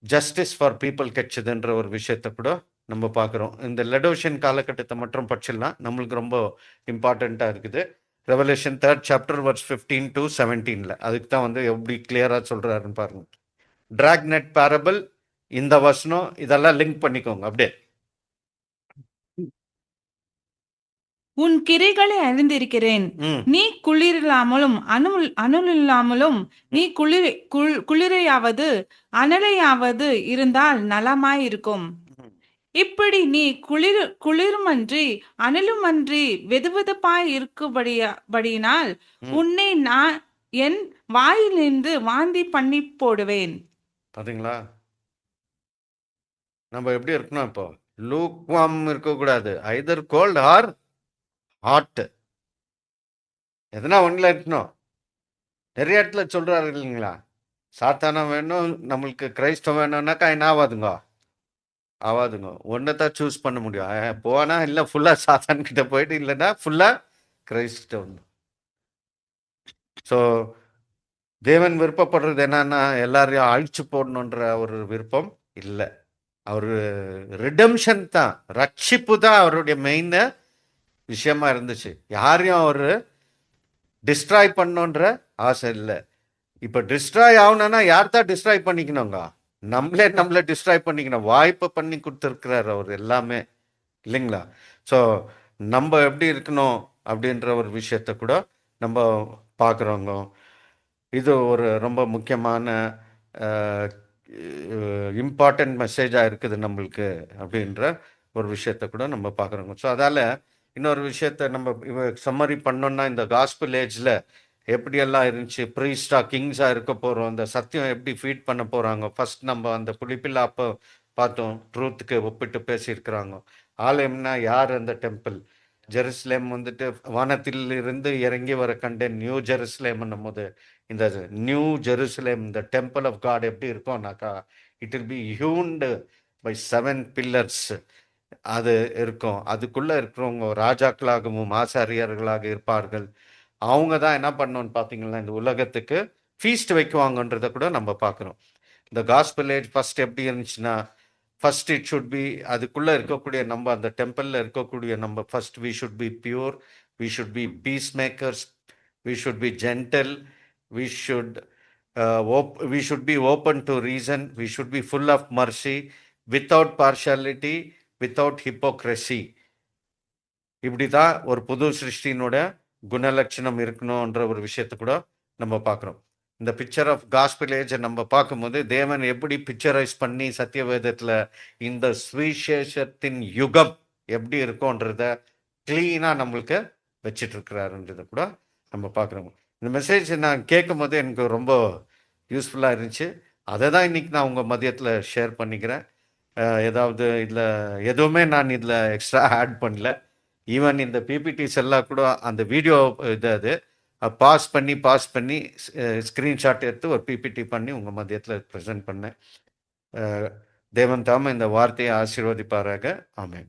ஜஸ்டிஸ் ஃபார் பீப்புள் கிடைச்சதுன்ற ஒரு விஷயத்த கூட நம்ம பார்க்குறோம். இந்த லெடோஷன் காலகட்டத்தை மட்டும் படிச்சிடலாம், நம்மளுக்கு ரொம்ப இம்பார்ட்டண்ட்டாக இருக்குது. Revelation 3rd chapter verse 15 to 17. அதுக்கு தான் வந்து எப்படி கிளியராக சொல்கிறாருன்னு பாருங்க. டிராக்நெட் பேரபிள், இந்த வசனம் இதெல்லாம் லிங்க் பண்ணிக்கோங்க அப்படியே. உன் கிரிகளை அறிந்திருக்கிறேன். நீ குளிரில்லாமலும் அனல் இல்லாமலும் நீ குளிரையாவது அனலையாவது இருந்தால் நலமாயிருக்கும். இப்படி நீ குளிருமன்றி அனலுமன்றி வெதுவெதுப்பாய் இருக்குபடியினால் உன்னை நான் என் வாயிலிருந்து வாந்தி பண்ணி போடுவேன். பாத்தீங்களா? நம்ம எப்படி இருக்கணும்? இப்போ லூக்வாம் இருக்கக்கூடாது, ஐதர் கோல்ட் ஆர் ஹாட். எதனா ஒன்றில் இருக்கணும். நிறைய இடத்துல சொல்றாரு இல்லைங்களா? சாத்தானம் வேணும் நம்மளுக்கு, கிரைஸ்தவம் வேணும்னாக்கா என்ன ஆகாதுங்க. ஒன்றை தான் சூஸ் பண்ண முடியும். போனா இல்லை ஃபுல்லாக சாத்தான் கிட்ட போயிட்டு, இல்லைன்னா ஃபுல்லாக கிரைஸ்தவம். ஸோ தேவன் விருப்பப்படுறது என்னன்னா எல்லாரையும் அழிச்சு போடணுன்ற ஒரு விருப்பம் இல்லை. அவர் ரிடம்ஷன் தான், ரட்சிப்பு தான் அவருடைய மெயின் விஷயமா இருந்துச்சு. யாரையும் அவர் டிஸ்ட்ராய் பண்ணணுன்ற ஆசை இல்லை. இப்போ டிஸ்ட்ராய் ஆகணும்னா யார் தான் டிஸ்ட்ராய் பண்ணிக்கணுங்க? நம்மளை டிஸ்ட்ராய் பண்ணிக்கணும். வாய்ப்பை பண்ணி கொடுத்துருக்கிறார் அவர் எல்லாமே இல்லைங்களா? ஸோ நம்ம எப்படி இருக்கணும் அப்படின்ற ஒரு விஷயத்த கூட நம்ம பார்க்குறோங்க. இது ஒரு ரொம்ப முக்கியமான இம்பார்ட்டன்ட் மெசேஜாக இருக்குது நம்மளுக்கு அப்படின்ற ஒரு விஷயத்த கூட நம்ம பார்க்குறோங்க. ஸோ அதால் இன்னொரு விஷயத்த நம்ம சம்மரி பண்ணோன்னா, இந்த காஸ்பிள் ஏஜில் எப்படியெல்லாம் இருந்துச்சு, ப்ரீஸ்டாக கிங்ஸாக இருக்க போகிறோம், இந்த சத்தியம் எப்படி ஃபீட் பண்ண போகிறாங்க. ஃபர்ஸ்ட் நம்ம அந்த புளிப்பில் அப்போ பார்த்தோம், ட்ரூத்துக்கு ஒப்பிட்டு பேசியிருக்கிறாங்க. ஆலயம்னா யார்? அந்த டெம்பிள். ஜெருசலேம் வந்துட்டு வானத்தில் இருந்து இறங்கி வர கண்டேன் நியூ ஜெருசலேம்னும் போது, இந்த நியூ ஜெருசலேம், இந்த டெம்பிள் ஆஃப் காட் எப்படி இருக்கும்னாக்கா, it will be hewn by 7 pillars. அது இருக்கும். அதுக்குள்ளே இருக்கிறவங்க ராஜாக்களாகவும் ஆசாரியர்களாக இருப்பார்கள். அவங்க தான் என்ன பண்ணணும்னு பார்த்தீங்கன்னா, இந்த உலகத்துக்கு ஃபீஸ்ட் வைக்குவாங்கன்றதை கூட நம்ம பார்க்குறோம். இந்த காஸ்பல் ஏஜ் ஃபர்ஸ்ட் எப்படி இருந்துச்சுன்னா, ஃபர்ஸ்ட் இட் ஷுட் பி, அதுக்குள்ளே இருக்கக்கூடிய நம்ம அந்த டெம்பிளில் இருக்கக்கூடிய நம்ம first we should be pure, we should be peace makers, we should be gentle, we should be open to reason, we should be full of mercy, without partiality, without hypocrisy. இப்படி தான் ஒரு புது சிருஷ்டியினோட குணலட்சணம் இருக்கணுன்ற ஒரு விஷயத்தை கூட நம்ம பார்க்குறோம். இந்த பிக்சர் ஆஃப் காஸ்பிள் ஏஜை நம்ம பார்க்கும்போது தேவன் எப்படி பிக்சரைஸ் பண்ணி சத்தியவேதத்தில் இந்த சுவிசேஷத்தின் யுகம் எப்படி இருக்கும்ன்றத கிளீனாக நம்மளுக்கு வச்சிட்டு இருக்கிறாருன்றதை கூட நம்ம பார்க்குறோம். இந்த மெசேஜ் நான் கேட்கும் போது எனக்கு ரொம்ப யூஸ்ஃபுல்லாக இருந்துச்சு. அதை தான் இன்னைக்கு நான் உங்கள் மதியத்தில் ஷேர் பண்ணிக்கிறேன். ஏதாவது இதில் எதுவுமே நான் இதில் எக்ஸ்ட்ரா ஆட் பண்ணல. ஈவன் இந்த பிபிடிஸ் எல்லாம் கூட அந்த வீடியோ அது பாஸ் பண்ணி ஸ்க்ரீன்ஷாட் எடுத்து ஒரு பிபிடி பண்ணி உங்கள் மதியத்தில் ப்ரெசென்ட் பண்ணேன். தேவன் தாம இந்த வார்த்தையை ஆசீர்வதிப்பாராக. ஆமென்.